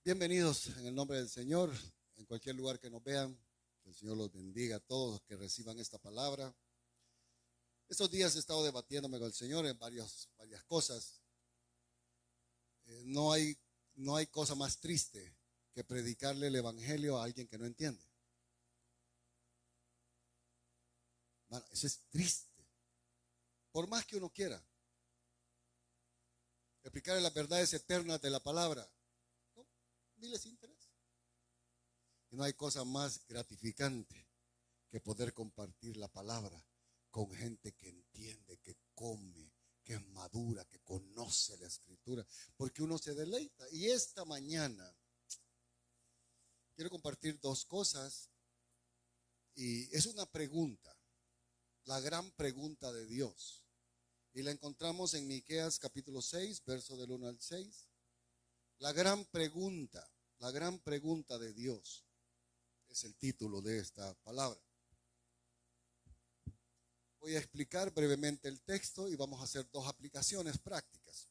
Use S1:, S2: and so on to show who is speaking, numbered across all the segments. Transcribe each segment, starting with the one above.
S1: Bienvenidos en el nombre del Señor, en cualquier lugar que nos vean. Que el Señor los bendiga a todos que reciban esta palabra. Estos días he estado debatiéndome con el Señor en varias cosas. No hay cosa más triste que predicarle el Evangelio a alguien que no entiende. Bueno, eso es triste. Por más que uno quiera explicarle las verdades eternas de la palabra, no, ni les interesa. Y no hay cosa más gratificante que poder compartir la palabra con gente que entiende, que come, que es madura, que conoce la escritura, porque uno se deleita. Y esta mañana quiero compartir dos cosas y es una pregunta, la gran pregunta de Dios. Y la encontramos en Miqueas capítulo 6, verso del 1 al 6. La gran pregunta de Dios es el título de esta palabra. Voy a explicar brevemente el texto y vamos a hacer dos aplicaciones prácticas.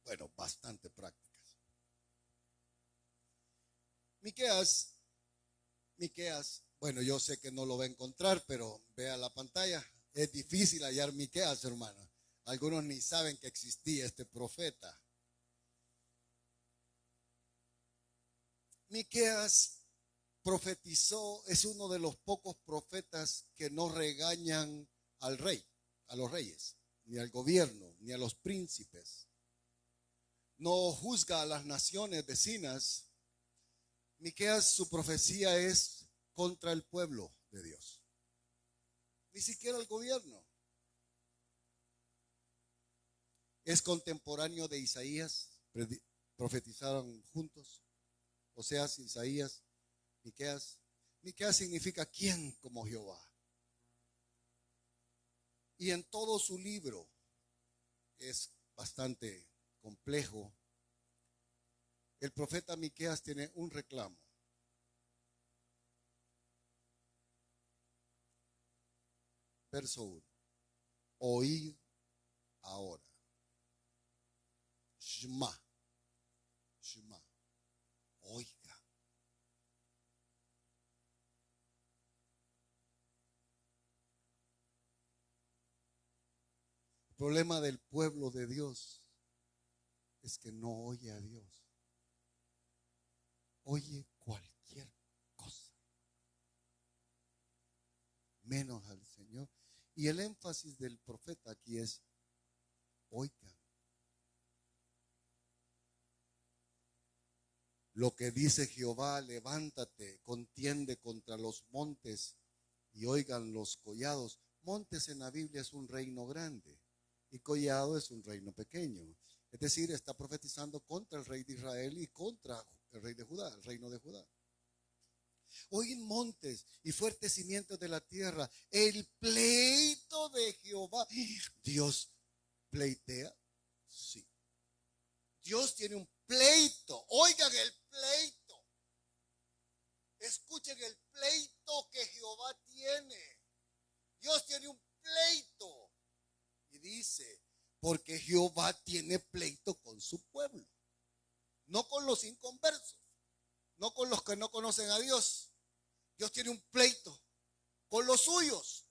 S1: Bueno, bastante prácticas. Miqueas, bueno, yo sé que no lo va a encontrar, pero vea la pantalla. Es difícil hallar Miqueas, hermano. Algunos ni saben que existía este profeta. Miqueas profetizó, es uno de los pocos profetas que no regañan al rey, a los reyes, ni al gobierno, ni a los príncipes. No juzga a las naciones vecinas. Miqueas, su profecía es contra el pueblo de Dios, ni siquiera el gobierno. Es contemporáneo de Isaías, profetizaron juntos, Oseas, Isaías, Miqueas. Miqueas significa ¿quién como Jehová? Y en todo su libro es bastante complejo. El profeta Miqueas tiene un reclamo. Verso 1. Oíd ahora. Shema. Shema. Oiga. El problema del pueblo de Dios es que no oye a Dios. Oye cualquier cosa, menos al Señor. Y el énfasis del profeta aquí es, oigan. Lo que dice Jehová, levántate, contiende contra los montes y oigan los collados. Montes en la Biblia es un reino grande y collado es un reino pequeño. Es decir, está profetizando contra el rey de Israel y contra el rey de Judá, el reino de Judá. Oíd montes y fuertes cimientos de la tierra, el pleito de Jehová. ¿Dios pleitea? Sí. Dios tiene un pleito. Oigan el pleito. Escuchen el pleito que Jehová tiene. Dios tiene un pleito. Y dice, porque Jehová tiene pleito con su pueblo. No con los inconversos. No con los que no conocen a Dios. Dios tiene un pleito con los suyos.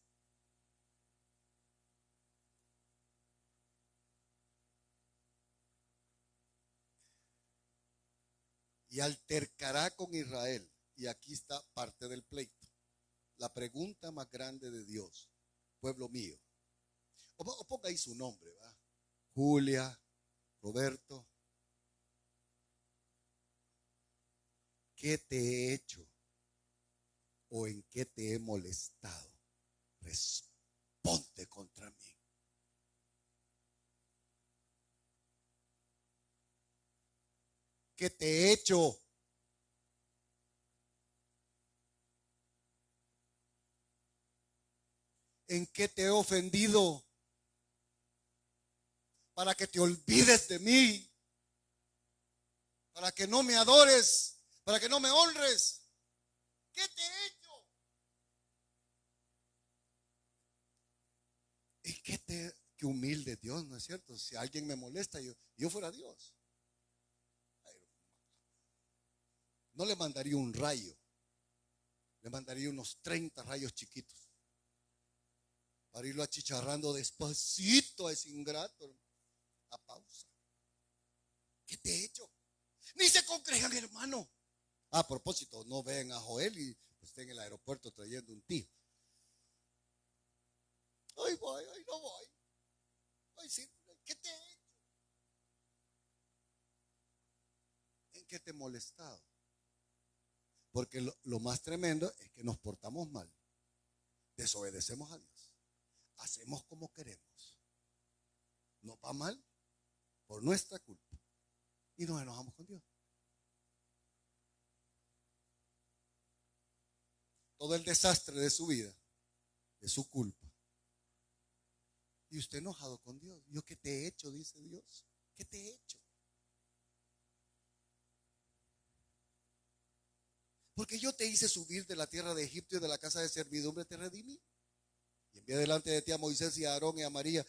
S1: Y altercará con Israel. Y aquí está parte del pleito. La pregunta más grande de Dios. Pueblo mío. O ponga ahí su nombre, ¿va? Julia, Roberto. ¿Qué te he hecho? ¿O en qué te he molestado? Responde contra mí. ¿Qué te he hecho? ¿En qué te he ofendido? Para que te olvides de mí. Para que no me adores. Para que no me honres. ¿Qué te he hecho? ¿Y qué humilde Dios, ¿no es cierto? Si alguien me molesta, yo fuera Dios. no le mandaría un rayo, le mandaría unos 30 rayos chiquitos para irlo achicharrando despacito a ese ingrato, hermano, a pausa. ¿Qué te he hecho? Ni se congregan, hermano. A propósito, no ven a Joel y esté en el aeropuerto trayendo un tío. Ay, voy, ay, no voy. Ay, sí, ¿qué te he hecho? ¿En qué te he molestado? Porque lo más tremendo es que nos portamos mal, desobedecemos a Dios, hacemos como queremos, nos va mal por nuestra culpa y nos enojamos con Dios. Todo el desastre de su vida es su culpa. Y usted enojado con Dios. ¿Yo qué te he hecho? Dice Dios. ¿Qué te he hecho? Porque yo te hice subir de la tierra de Egipto y de la casa de servidumbre te redimí. Y envié delante de ti a Moisés y a Aarón y a María.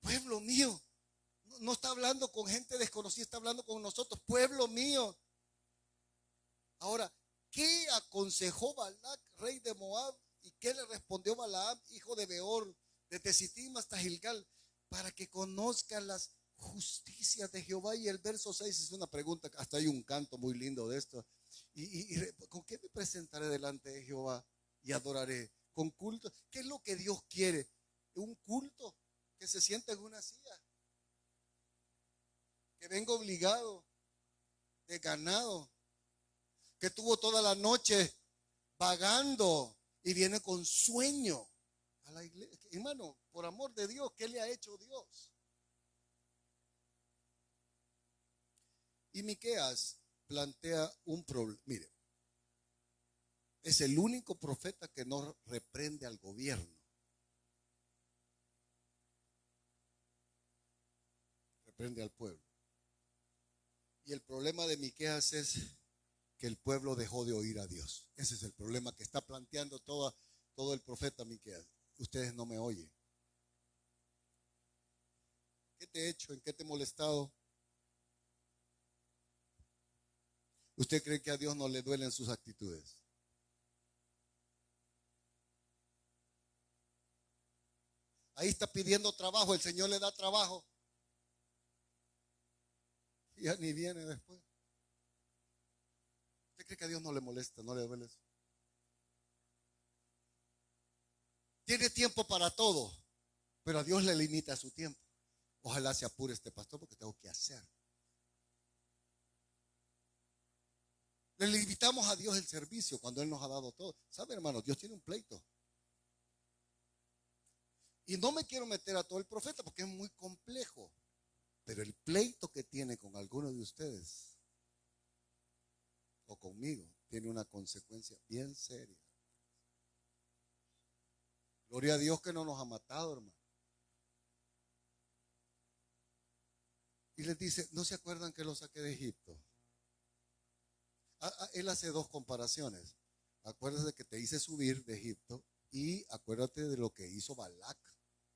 S1: Pueblo mío. No está hablando con gente desconocida, está hablando con nosotros. Pueblo mío. Ahora, ¿qué aconsejó Balac, rey de Moab? ¿Y qué le respondió Balaam, hijo de Beor, desde Sittim hasta Gilgal? Para que conozcan las justicias de Jehová. Y el verso 6 es una pregunta, hasta hay un canto muy lindo de esto. ¿Con qué me presentaré delante de Jehová y adoraré? Con culto. ¿Qué es lo que Dios quiere? Un culto que se sienta en una silla, que venga obligado, desganado, que tuvo toda la noche vagando y viene con sueño a la iglesia. Hermano, por amor de Dios, ¿qué le ha hecho Dios? Y Miqueas plantea un problema. Mire, es el único profeta que no reprende al gobierno. Reprende al pueblo. Y el problema de Miqueas es que el pueblo dejó de oír a Dios. Ese es el problema que está planteando todo el profeta Miqueas. Ustedes no me oyen. ¿Qué te he hecho? ¿En qué te he molestado? ¿Usted cree que a Dios no le duelen sus actitudes? Ahí está pidiendo trabajo, el Señor le da trabajo. Y ya ni viene después. ¿Usted cree que a Dios no le molesta, no le duele eso? Tiene tiempo para todo, pero a Dios le limita su tiempo. Ojalá se apure este pastor porque tengo que hacer. Le limitamos a Dios el servicio cuando Él nos ha dado todo. ¿Sabe, hermano? Dios tiene un pleito. Y no me quiero meter a todo el profeta porque es muy complejo. Pero el pleito que tiene con alguno de ustedes o conmigo tiene una consecuencia bien seria. Gloria a Dios que no nos ha matado, hermano. Y les dice, ¿no se acuerdan que lo saqué de Egipto? Él hace dos comparaciones. Acuérdate que te hice subir de Egipto y acuérdate de lo que hizo Balac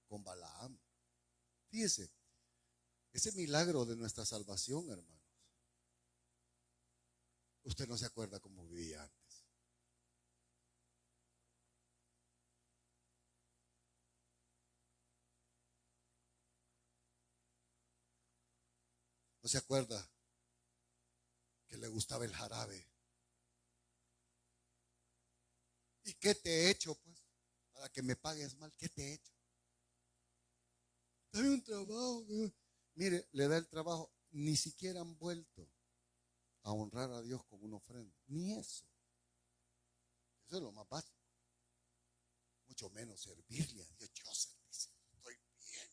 S1: con Balaam. Fíjese, ese milagro de nuestra salvación, hermanos. Usted no se acuerda cómo vivía antes. No se acuerda que le gustaba el jarabe. ¿Y qué te he hecho, pues? Para que me pagues mal, ¿qué te he hecho? Dame un trabajo. Mire, le da el trabajo. Ni siquiera han vuelto a honrar a Dios con una ofrenda. Ni eso. Eso es lo más básico. Mucho menos servirle a Dios. Yo servicio, estoy bien.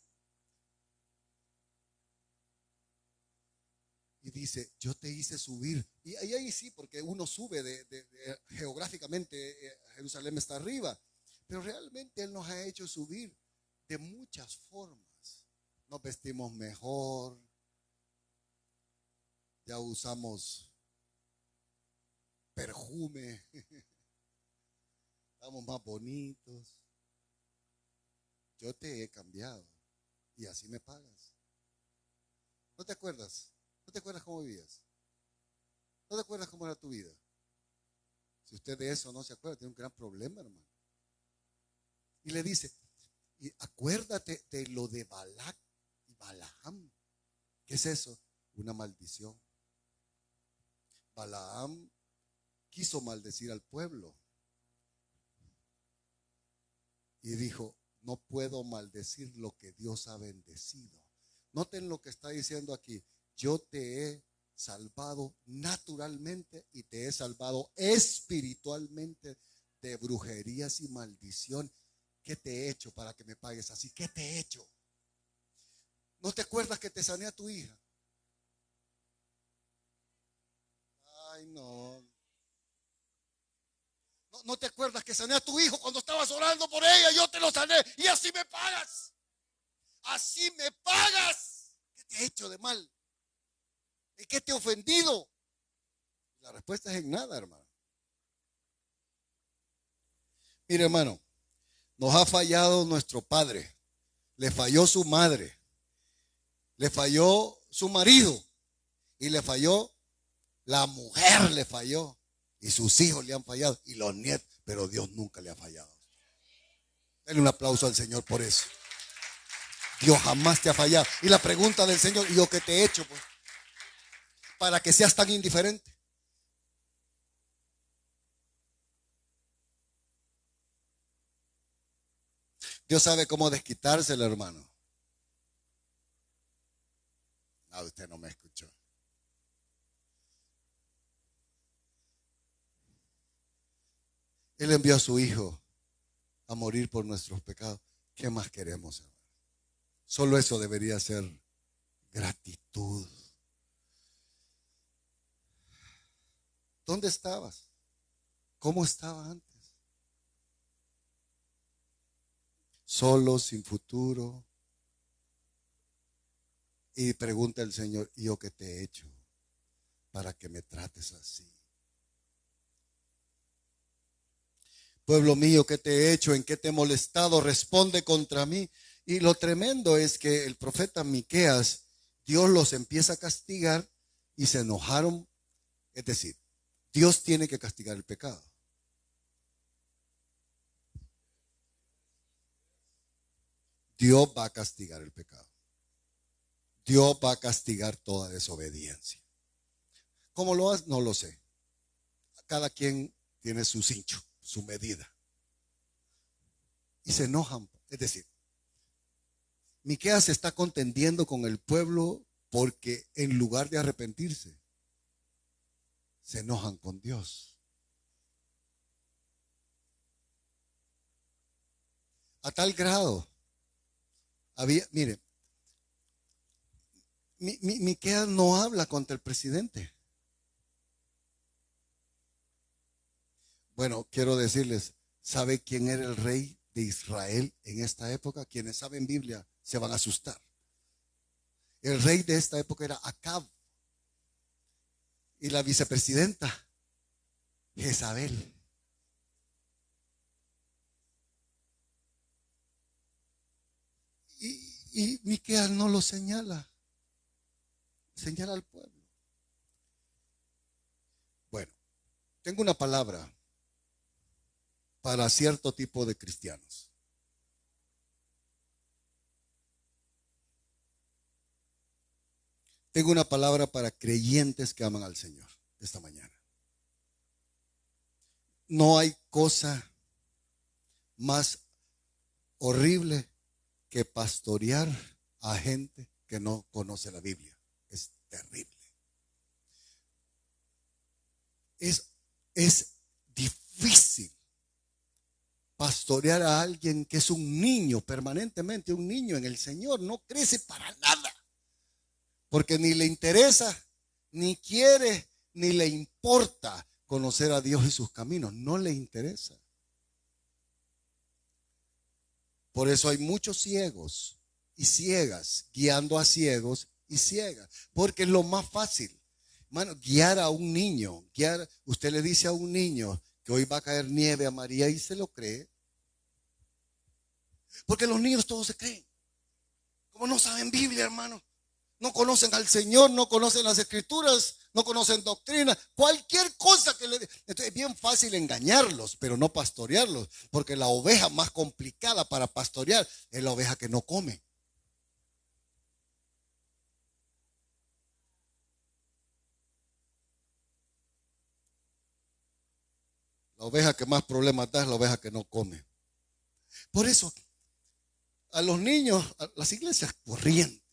S1: Y dice, yo te hice subir. Y ahí sí, porque uno sube geográficamente, Jerusalén está arriba. Pero realmente Él nos ha hecho subir de muchas formas. Nos vestimos mejor. Ya usamos perfume. Estamos más bonitos. Yo te he cambiado. Y así me pagas. ¿No te acuerdas? ¿No te acuerdas cómo vivías? ¿No te acuerdas cómo era tu vida? Si usted de eso no se acuerda, tiene un gran problema, hermano. Y le dice, y acuérdate de lo de Balac y Balaam. ¿Qué es eso? Una maldición. Balaam quiso maldecir al pueblo. Y dijo, no puedo maldecir lo que Dios ha bendecido. Noten lo que está diciendo aquí. Yo te he salvado naturalmente y te he salvado espiritualmente de brujerías y maldición. ¿Qué te he hecho para que me pagues así? ¿Qué te he hecho? ¿No te acuerdas que te sané a tu hija? Ay, no. ¿No te acuerdas que sané a tu hijo cuando estabas orando por ella? Yo te lo sané y así me pagas. Así me pagas. ¿Qué te he hecho de mal? ¿En qué te he ofendido? La respuesta es en nada, hermano. Mire, hermano, nos ha fallado nuestro padre, le falló su madre, le falló su marido y le falló la mujer, le falló y sus hijos le han fallado y los nietos, pero Dios nunca le ha fallado. Denle un aplauso al Señor por eso. Dios jamás te ha fallado. Y la pregunta del Señor, ¿y yo qué te he hecho, pues? Para que seas tan indiferente. Dios sabe cómo desquitárselo, hermano. No, usted no me escuchó. Él envió a su Hijo a morir por nuestros pecados. ¿Qué más queremos, hermano? Solo eso debería ser gratitud. ¿Dónde estabas? ¿Cómo estaba antes? Solo, sin futuro. Y pregunta el Señor, ¿y yo qué te he hecho para que me trates así? Pueblo mío, ¿qué te he hecho? ¿En qué te he molestado? Responde contra mí. Y lo tremendo es que el profeta Miqueas, Dios los empieza a castigar y se enojaron. Es decir, Dios tiene que castigar el pecado. Dios va a castigar el pecado. Dios va a castigar toda desobediencia. ¿Cómo lo hace? No lo sé. Cada quien tiene su cincho, su medida. Y se enojan. Es decir, Miqueas está contendiendo con el pueblo porque en lugar de arrepentirse, se enojan con Dios. A tal grado, mire, Miqueas no habla contra el presidente. Bueno, quiero decirles, ¿sabe quién era el rey de Israel en esta época? Quienes saben Biblia se van a asustar. El rey de esta época era Acab y la vicepresidenta Jezabel. Y Miqueas no lo señala, señala al pueblo. Bueno, tengo una palabra para cierto tipo de cristianos. Tengo una palabra para creyentes que aman al Señor esta mañana. No hay cosa más horrible que pastorear a gente que no conoce la Biblia. Es terrible. Es difícil pastorear a alguien que es un niño, permanentemente un niño en el Señor. No crece para nada. Porque ni le interesa, ni quiere, ni le importa conocer a Dios y sus caminos. No le interesa. Por eso hay muchos ciegos y ciegas guiando a ciegos y ciegas. Porque es lo más fácil. Hermano, guiar a un niño. Usted le dice a un niño que hoy va a caer nieve a María y se lo cree. Porque los niños todos se creen. Como no saben Biblia, hermano. No conocen al Señor, no conocen las Escrituras, no conocen doctrina, cualquier cosa que le... Entonces es bien fácil engañarlos, pero no pastorearlos, porque la oveja más complicada para pastorear es la oveja que no come. La oveja que más problemas da es la oveja que no come. Por eso, a los niños, a las iglesias corrientes,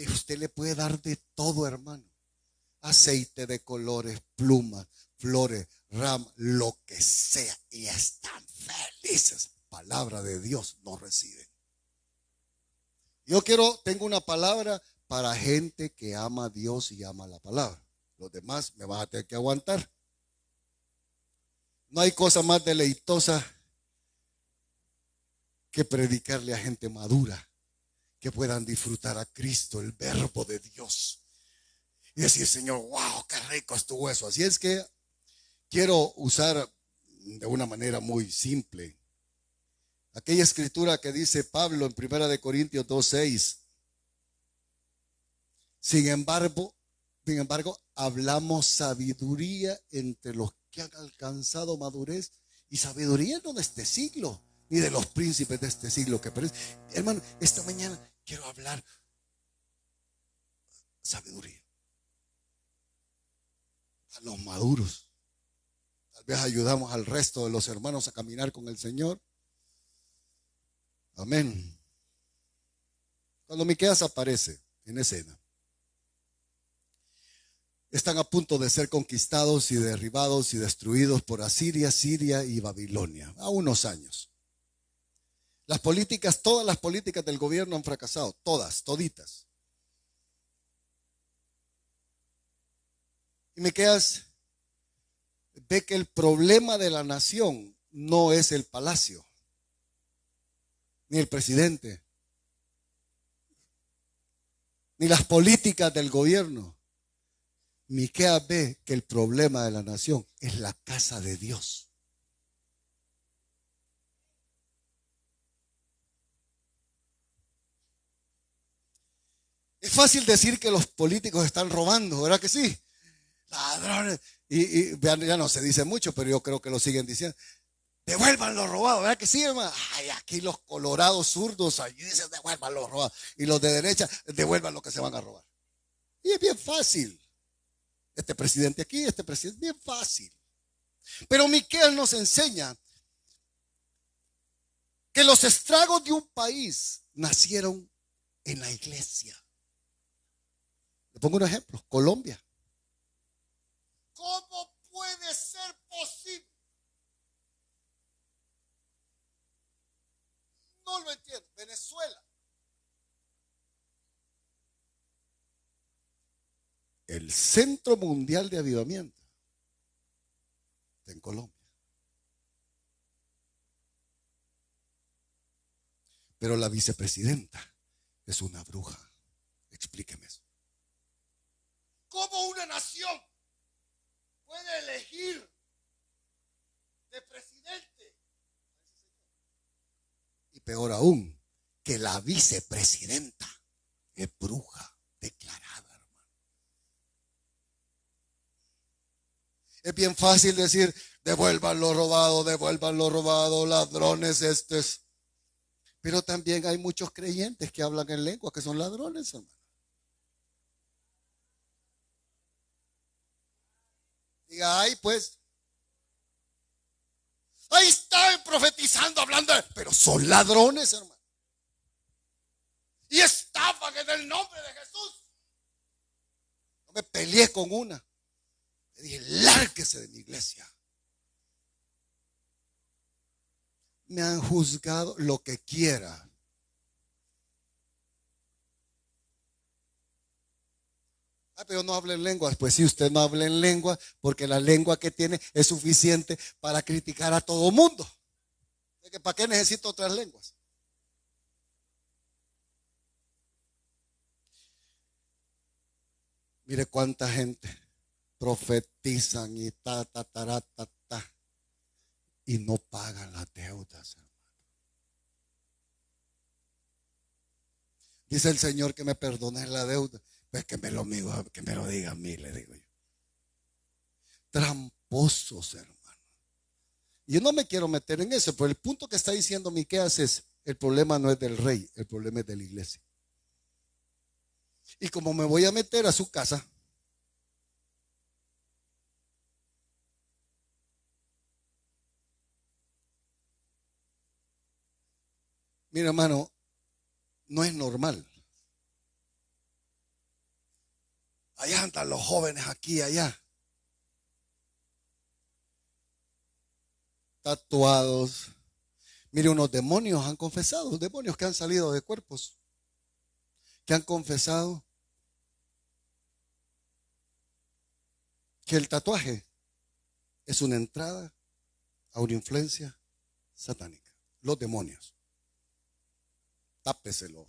S1: usted le puede dar de todo, hermano. Aceite de colores, plumas, flores, ramas, lo que sea. Y están felices. Palabra de Dios no reciben. Tengo una palabra para gente que ama a Dios y ama la palabra. Los demás me van a tener que aguantar. No hay cosa más deleitosa que predicarle a gente madura, que puedan disfrutar a Cristo, el verbo de Dios. Y decir, Señor, wow, qué rico estuvo eso. Así es que quiero usar de una manera muy simple aquella escritura que dice Pablo en 1 Corintios 2:6. Sin embargo, hablamos sabiduría entre los que han alcanzado madurez. Y sabiduría no de este siglo, ni de los príncipes de este siglo que perecen. Hermano, esta mañana quiero hablar sabiduría a los maduros. Tal vez ayudamos al resto de los hermanos a caminar con el Señor. Amén. Cuando Miqueas aparece en escena, están a punto de ser conquistados y derribados y destruidos por Asiria, Siria y Babilonia, a unos años. Todas las políticas del gobierno han fracasado, toditas. Y Miqueas ve que el problema de la nación no es el palacio, ni el presidente, ni las políticas del gobierno. Miqueas ve que el problema de la nación es la casa de Dios. Es fácil decir que los políticos están robando, ¿verdad que sí? Ladrones. Y ya no se dice mucho, pero yo creo que lo siguen diciendo. Devuelvan lo robado, ¿verdad que sí, hermano? Ay, aquí los colorados zurdos, allí dicen devuelvan lo robado. Y los de derecha, devuelvan lo que se van a robar. Y es bien fácil. Este presidente aquí, este presidente, bien fácil. Pero Miqueas nos enseña que los estragos de un país nacieron en la iglesia. Le pongo un ejemplo, Colombia. ¿Cómo puede ser posible? No lo entiendo. Venezuela. El Centro Mundial de Avivamiento está en Colombia. Pero la vicepresidenta es una bruja. Explíqueme eso. ¿Cómo una nación puede elegir de presidente? Y peor aún, que la vicepresidenta es bruja declarada, hermano. Es bien fácil decir, devuelvan lo robado, ladrones estos. Pero también hay muchos creyentes que hablan en lengua que son ladrones, hermano. Diga, ay, pues. Ahí están profetizando, hablando, pero son ladrones, hermano. Y estafan en el nombre de Jesús. No me peleé con una. Le dije, lárguese de mi iglesia. Me han juzgado lo que quiera. Pero no hablen lenguas. Pues si usted no habla en lengua, porque la lengua que tiene es suficiente para criticar a todo mundo. ¿Para qué necesito otras lenguas? Mire cuánta gente profetizan y y no pagan las deudas, hermano. Dice el Señor que me perdone la deuda. Pues que me lo diga a mí, le digo yo. Tramposos, hermano. Y yo no me quiero meter en eso, pero el punto que está diciendo Miqueas es, el problema no es del rey, el problema es de la iglesia. Y como me voy a meter a su casa, mira, hermano, no es normal. Allá andan los jóvenes aquí y allá, tatuados. Mire, unos demonios han confesado, demonios que han salido de cuerpos, que han confesado que el tatuaje es una entrada a una influencia satánica. Los demonios. Tápeselo.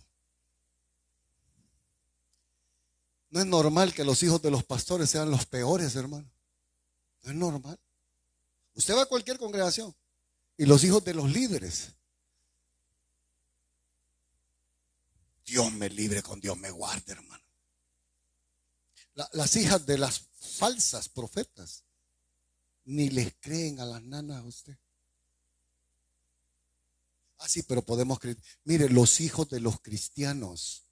S1: No es normal que los hijos de los pastores sean los peores, hermano. No es normal. Usted va a cualquier congregación y los hijos de los líderes. Dios me libre, con Dios me guarde, hermano. Las hijas de las falsas profetas ni les creen a las nanas a usted. Ah, sí, pero podemos creer. Mire, los hijos de los cristianos,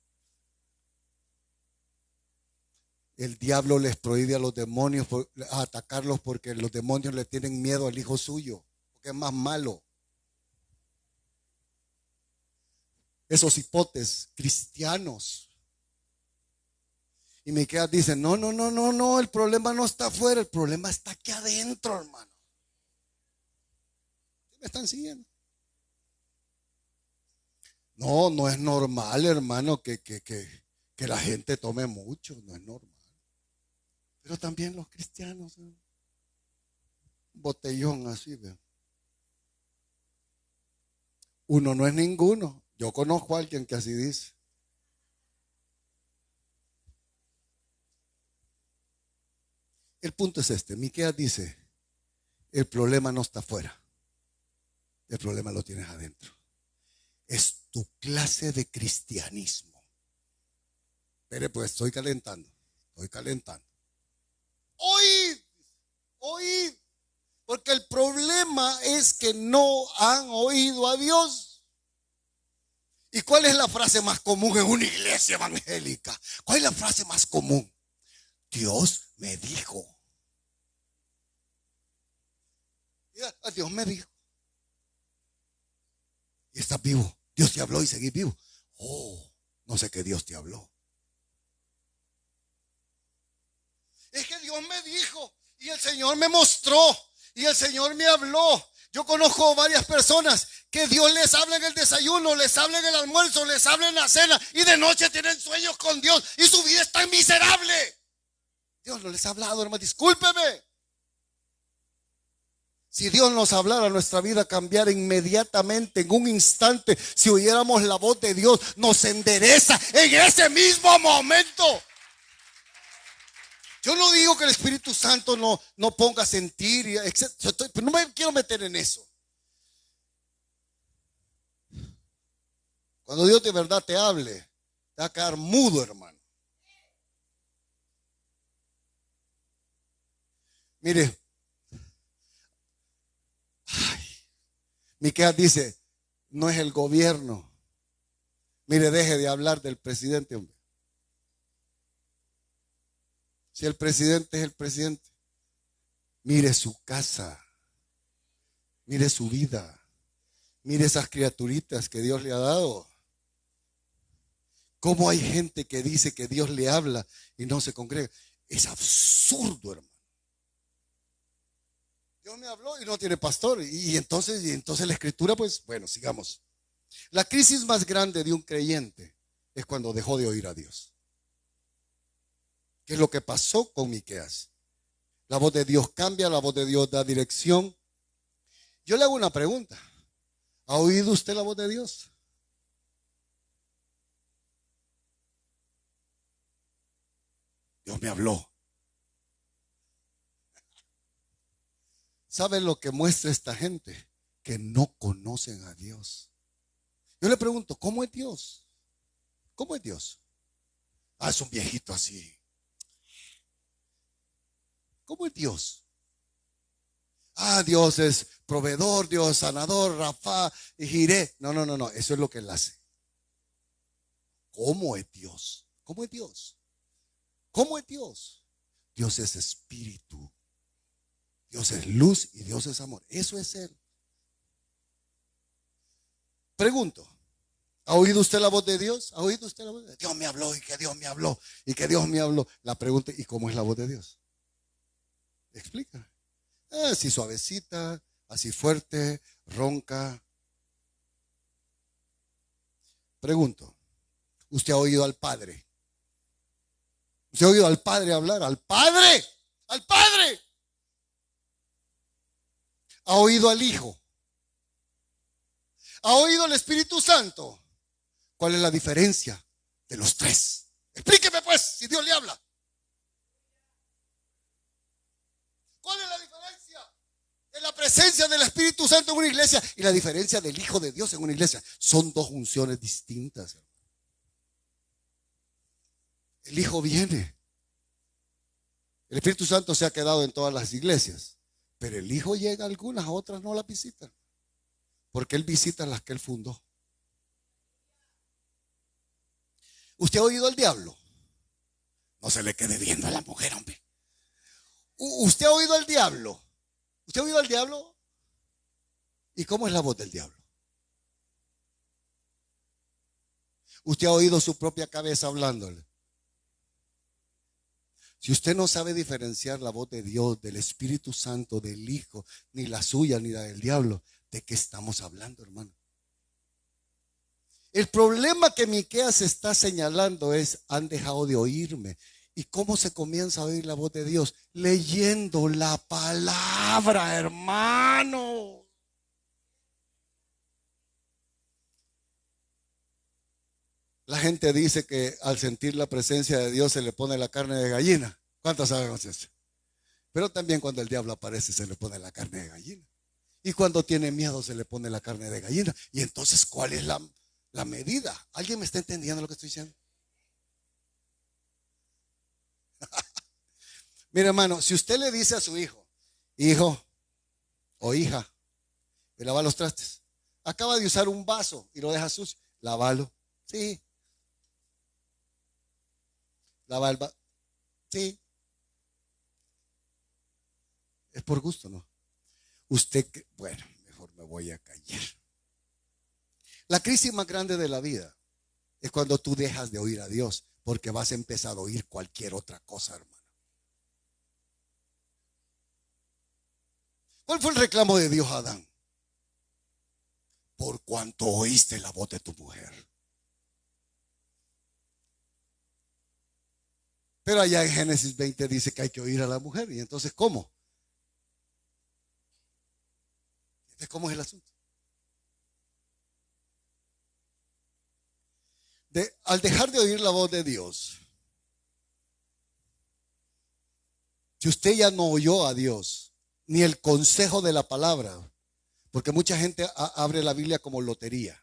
S1: el diablo les prohíbe a los demonios a atacarlos porque los demonios le tienen miedo al hijo suyo, porque es más malo. Esos hipotes cristianos. Y Miqueas dice, no, el problema no está afuera, el problema está aquí adentro, hermano. ¿Me están siguiendo? No es normal, hermano, que la gente tome mucho, no es normal. Pero también los cristianos, un botellón así, ¿ve? Uno no es ninguno. Yo conozco a alguien que así dice. El punto es este, Miqueas dice, el problema no está afuera, el problema lo tienes adentro. Es tu clase de cristianismo. Pero pues estoy calentando. Oíd, porque el problema es que no han oído a Dios. ¿Y cuál es la frase más común en una iglesia evangélica? ¿Cuál es la frase más común? Dios me dijo. Mira, Dios me dijo. Y estás vivo. Dios te habló y seguís vivo. Oh, no sé qué Dios te habló. Es que Dios me dijo y el Señor me mostró y el Señor me habló. Yo conozco varias personas que Dios les habla en el desayuno, les habla en el almuerzo, les habla en la cena y de noche tienen sueños con Dios y su vida es tan miserable. Dios no les ha hablado, hermano, discúlpeme. Si Dios nos hablara, nuestra vida cambiara inmediatamente, en un instante. Si oyéramos la voz de Dios, nos endereza en ese mismo momento. Yo no digo que el Espíritu Santo no ponga a sentir, pero no me quiero meter en eso. Cuando Dios de verdad te hable, te va a quedar mudo, hermano. Mire, Miqueas dice, no es el gobierno. Mire, deje de hablar del presidente, hombre. Si el presidente es el presidente, mire su casa, mire su vida, mire esas criaturitas que Dios le ha dado. ¿Cómo hay gente que dice que Dios le habla y no se congrega? Es absurdo, hermano. Dios me habló y no tiene pastor. Y entonces la escritura, pues, bueno, sigamos. La crisis más grande de un creyente es cuando dejó de oír a Dios. ¿Qué es lo que pasó con Miqueas? La voz de Dios cambia, la voz de Dios da dirección. Yo le hago una pregunta. ¿Ha oído usted la voz de Dios? Dios me habló. ¿Sabe lo que muestra esta gente? Que no conocen a Dios. Yo le pregunto, ¿cómo es Dios? ¿Cómo es Dios? Ah, es un viejito así. ¿Cómo es Dios? Ah, Dios es proveedor, Dios es sanador, Rafa, Jiré. No, no, no, no. Eso es lo que Él hace. ¿Cómo es Dios? ¿Cómo es Dios? ¿Cómo es Dios? Dios es espíritu. Dios es luz y Dios es amor. Eso es Él. Pregunto, ¿ha oído usted la voz de Dios? ¿Ha oído usted la voz de Dios? Dios me habló y que Dios me habló y que Dios me habló. La pregunta, ¿y cómo es la voz de Dios? Explica. Así suavecita, así fuerte, ronca. Pregunto, ¿usted ha oído al Padre? ¿Usted ha oído al Padre hablar? ¡Al Padre! ¡Al Padre! ¿Ha oído al Hijo? ¿Ha oído al Espíritu Santo? ¿Cuál es la diferencia de los tres? Explíqueme pues, si Dios le habla. ¿Cuál es la diferencia de la presencia del Espíritu Santo en una iglesia y la diferencia del Hijo de Dios en una iglesia? Son dos funciones distintas. El Hijo viene. El Espíritu Santo se ha quedado en todas las iglesias, pero el Hijo llega a algunas, a otras no las visita, porque Él visita las que Él fundó. ¿Usted ha oído al diablo? No se le quede viendo a la mujer, hombre. ¿Usted ha oído al diablo? ¿Usted ha oído al diablo? ¿Y cómo es la voz del diablo? ¿Usted ha oído su propia cabeza hablándole? Si usted no sabe diferenciar la voz de Dios, del Espíritu Santo, del Hijo, ni la suya, ni la del diablo, ¿de qué estamos hablando, hermano? El problema que Miqueas está señalando es, han dejado de oírme. ¿Y cómo se comienza a oír la voz de Dios? Leyendo la palabra, hermano. La gente dice que al sentir la presencia de Dios se le pone la carne de gallina. ¿Cuántos sabemos eso? Pero también cuando el diablo aparece se le pone la carne de gallina. Y cuando tiene miedo se le pone la carne de gallina. Y entonces, ¿cuál es la medida? ¿Alguien me está entendiendo lo que estoy diciendo? Mira, hermano, si usted le dice a su hijo, hijo o hija, que lava los trastes, acaba de usar un vaso y lo deja sucio, lávalo. Sí. Lava el vaso. Sí. Es por gusto, ¿no? Usted, bueno, mejor me voy a callar. La crisis más grande de la vida es cuando tú dejas de oír a Dios, porque vas a empezar a oír cualquier otra cosa, hermano. ¿Cuál fue el reclamo de Dios a Adán? Por cuanto oíste la voz de tu mujer. Pero allá en Génesis 20 dice que hay que oír a la mujer. ¿Y entonces cómo? ¿Entonces cómo es el asunto? Al dejar de oír la voz de Dios, si usted ya no oyó a Dios, ni el consejo de la palabra, porque mucha gente abre la Biblia como lotería.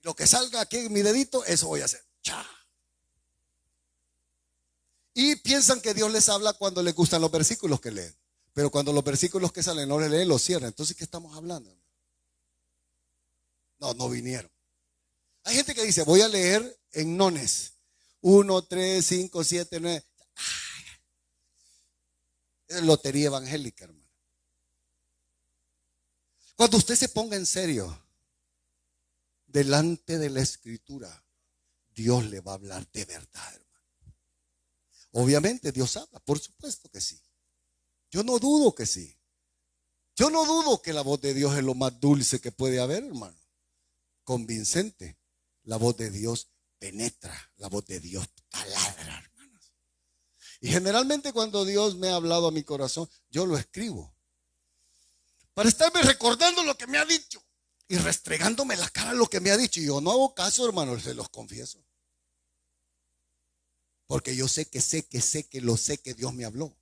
S1: Lo que salga aquí en mi dedito, eso voy a hacer. ¡Cha! Y piensan que Dios les habla cuando les gustan los versículos que leen. Pero cuando los versículos que salen no les leen, los cierran. Entonces, ¿qué estamos hablando? No, no vinieron. Hay gente que dice, voy a leer en nones. 1, 3, 5, 7, 9. Es lotería evangélica, hermano. Cuando usted se ponga en serio delante de la escritura, Dios le va a hablar de verdad, hermano. Obviamente Dios habla, por supuesto que sí. Yo no dudo que sí. Yo no dudo que la voz de Dios es lo más dulce que puede haber, hermano. Convincente. La voz de Dios penetra, la voz de Dios taladra, hermanos. Y generalmente cuando Dios me ha hablado a mi corazón, yo lo escribo. Para estarme recordando lo que me ha dicho y restregándome la cara lo que me ha dicho. Y yo no hago caso, hermano, se los confieso. Porque yo sé que Dios me habló.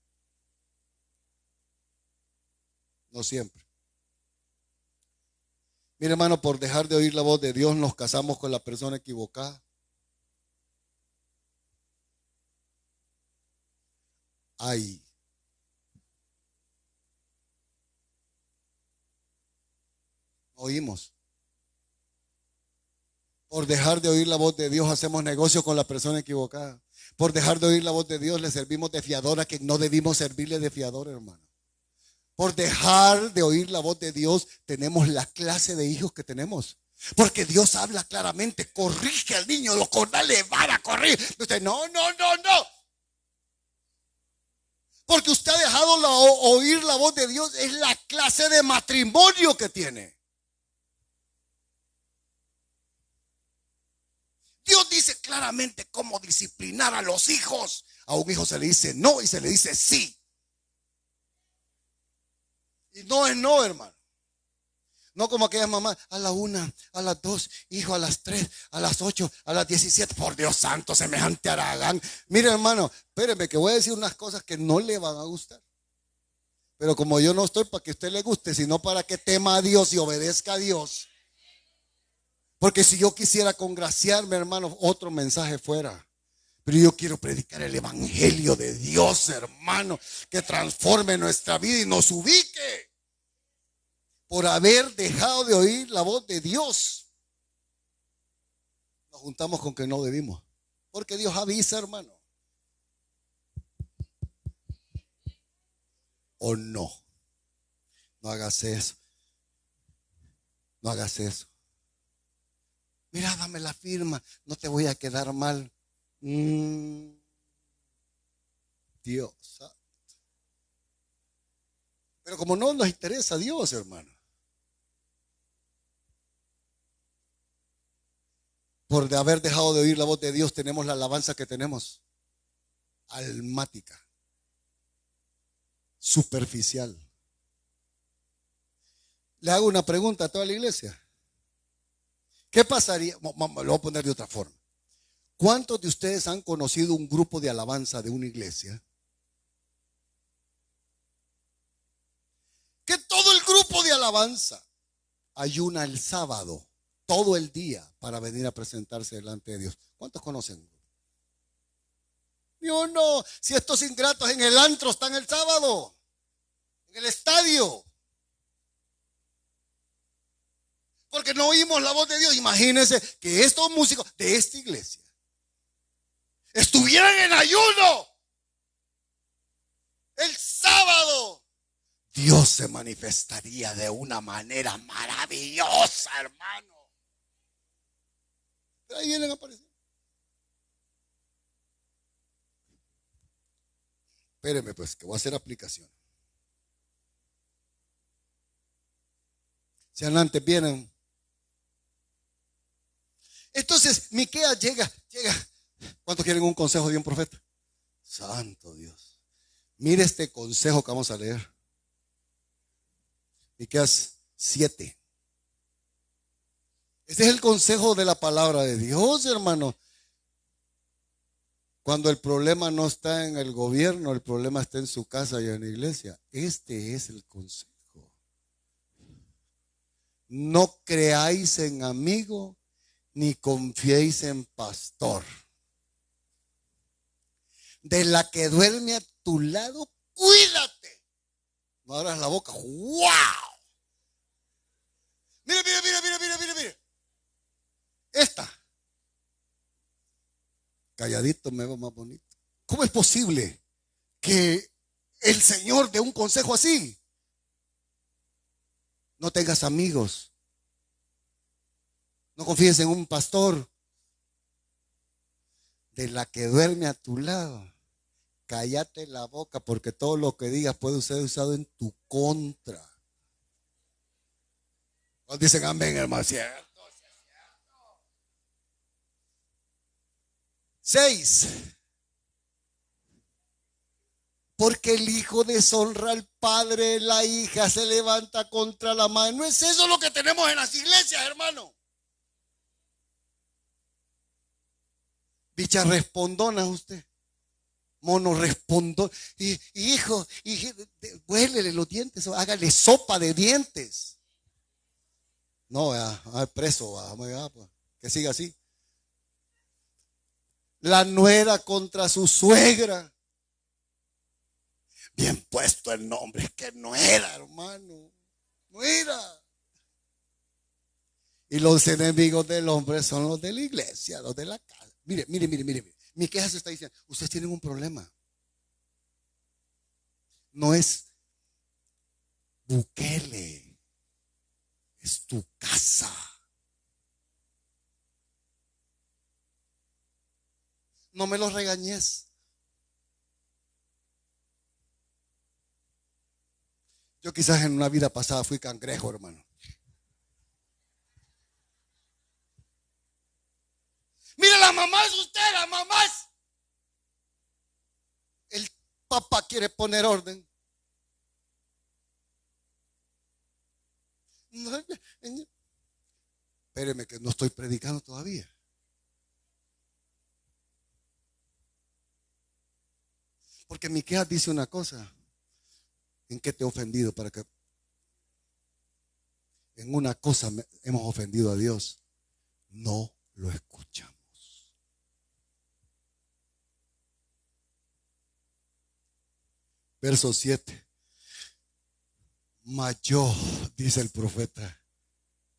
S1: No siempre. Mire, hermano, por dejar de oír la voz de Dios nos casamos con la persona equivocada. Ay. Oímos. Por dejar de oír la voz de Dios hacemos negocio con la persona equivocada. Por dejar de oír la voz de Dios le servimos de fiador a quien no debimos servirle de fiador, hermano. Por dejar de oír la voz de Dios tenemos la clase de hijos que tenemos. Porque Dios habla claramente, corrige al niño, lo le van a corregir. Usted, no. Porque usted ha dejado oír la voz de Dios, es la clase de matrimonio que tiene. Dios dice claramente cómo disciplinar a los hijos. A un hijo se le dice no y se le dice sí. Y no es no, hermano. No como aquellas mamás, a la 1, a las 2, hijo, a las 3, a las 8, a las 17. Por Dios santo, semejante haragán. Mire, hermano, espéreme que voy a decir unas cosas que no le van a gustar. Pero como yo no estoy para que a usted le guste, sino para que tema a Dios y obedezca a Dios. Porque si yo quisiera congraciarme, hermano, otro mensaje fuera. Pero yo quiero predicar el evangelio de Dios, hermano, que transforme nuestra vida y nos ubique. Por haber dejado de oír la voz de Dios, nos juntamos con que no debimos. Porque Dios avisa, hermano. O no. No hagas eso. No hagas eso. Mira, dame la firma. No te voy a quedar mal. Dios. Pero como no nos interesa a Dios, hermano. Por haber dejado de oír la voz de Dios, tenemos la alabanza que tenemos. Almática. Superficial. Le hago una pregunta a toda la iglesia. ¿Qué pasaría? Lo voy a poner de otra forma. ¿Cuántos de ustedes han conocido un grupo de alabanza de una iglesia? Que todo el grupo de alabanza ayuna el sábado, todo el día, para venir a presentarse delante de Dios. ¿Cuántos conocen? Yo no, si estos ingratos en el antro están el sábado, en el estadio. Porque no oímos la voz de Dios. Imagínense que estos músicos de esta iglesia estuvieran en ayuno el sábado. Dios se manifestaría de una manera maravillosa, hermano. Pero ahí vienen a aparecer. Espérenme pues, que voy a hacer aplicación. Si antes vienen. Entonces, Miqueas llega. ¿Cuántos quieren un consejo de un profeta? Santo Dios. Mire este consejo que vamos a leer. Miqueas 7. Este es el consejo de la palabra de Dios, hermano. Cuando el problema no está en el gobierno, el problema está en su casa y en la iglesia. Este es el consejo. No creáis en amigo, ni confiéis en pastor. De la que duerme a tu lado, cuídate. No abras la boca. ¡Wow! Mire. Esta. Calladito me veo más bonito. ¿Cómo es posible que el Señor dé un consejo así? No tengas amigos. No confíes en un pastor. De la que duerme a tu lado, cállate la boca, porque todo lo que digas puede ser usado en tu contra. Nos dicen amén, hermano. ¿Cierto? 6. Porque el hijo deshonra al padre, la hija se levanta contra la madre. ¿No es eso lo que tenemos en las iglesias, hermano? Bicha respondona usted. Mono respondón. Hijo, huélele los dientes, hágale sopa de dientes. No, preso, pues, que siga así. La nuera contra su suegra. bien puesto el nombre. Es que no era, hermano. No era. Y los enemigos del hombre son los de la iglesia, los de la casa. Mire, mire, mire, mire. Mi queja se está diciendo, ustedes tienen un problema. No es Bukele, es tu casa. No me los regañes. Yo quizás en una vida pasada fui cangrejo, hermano. Mire, las mamás, usted, las mamás. El papá quiere poner orden. Espéreme que no estoy predicando todavía. Porque Miqueas dice una cosa. ¿En qué te he ofendido? Para que en una cosa hemos ofendido a Dios. No lo escuchamos. Verso 7. Mas yo, dice el profeta,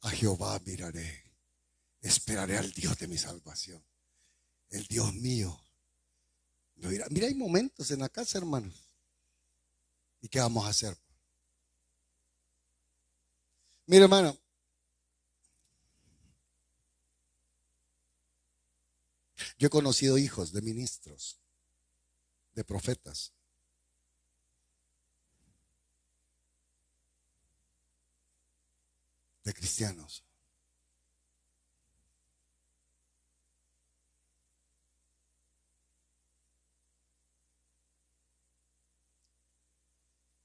S1: a Jehová miraré. Esperaré al Dios de mi salvación. El Dios mío. Mira, hay momentos en la casa, hermanos. ¿Y qué vamos a hacer? Mira, hermano. Yo he conocido hijos de ministros, de profetas. De cristianos.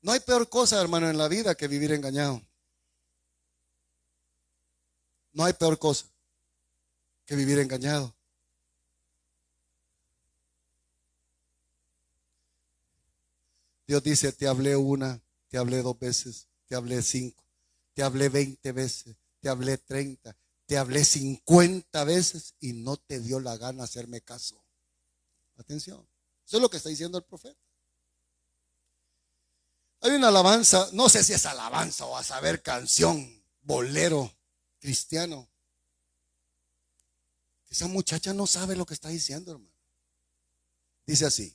S1: No hay peor cosa, hermano, en la vida que vivir engañado. No hay peor cosa que vivir engañado. Dios dice, te hablé una, te hablé 2 veces, te hablé 5, te hablé 20 veces, te hablé 30, te hablé 50 veces y no te dio la gana hacerme caso. Atención, eso es lo que está diciendo el profeta. Hay una alabanza, no sé si es alabanza o a saber canción, bolero, cristiano. Esa muchacha no sabe lo que está diciendo, hermano. Dice así,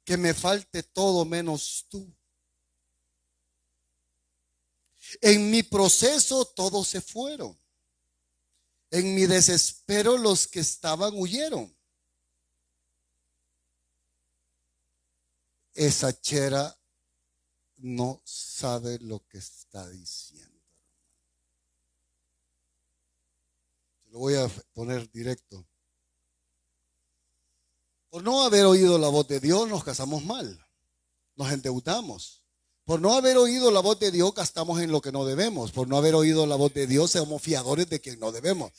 S1: que me falte todo menos tú. En mi proceso todos se fueron. En mi desespero los que estaban huyeron. Esa chera no sabe lo que está diciendo. Lo voy a poner directo. Por no haber oído la voz de Dios nos casamos mal, nos endeudamos. Por no haber oído la voz de Dios gastamos en lo que no debemos. Por no haber oído la voz de Dios somos fiadores de quien no debemos.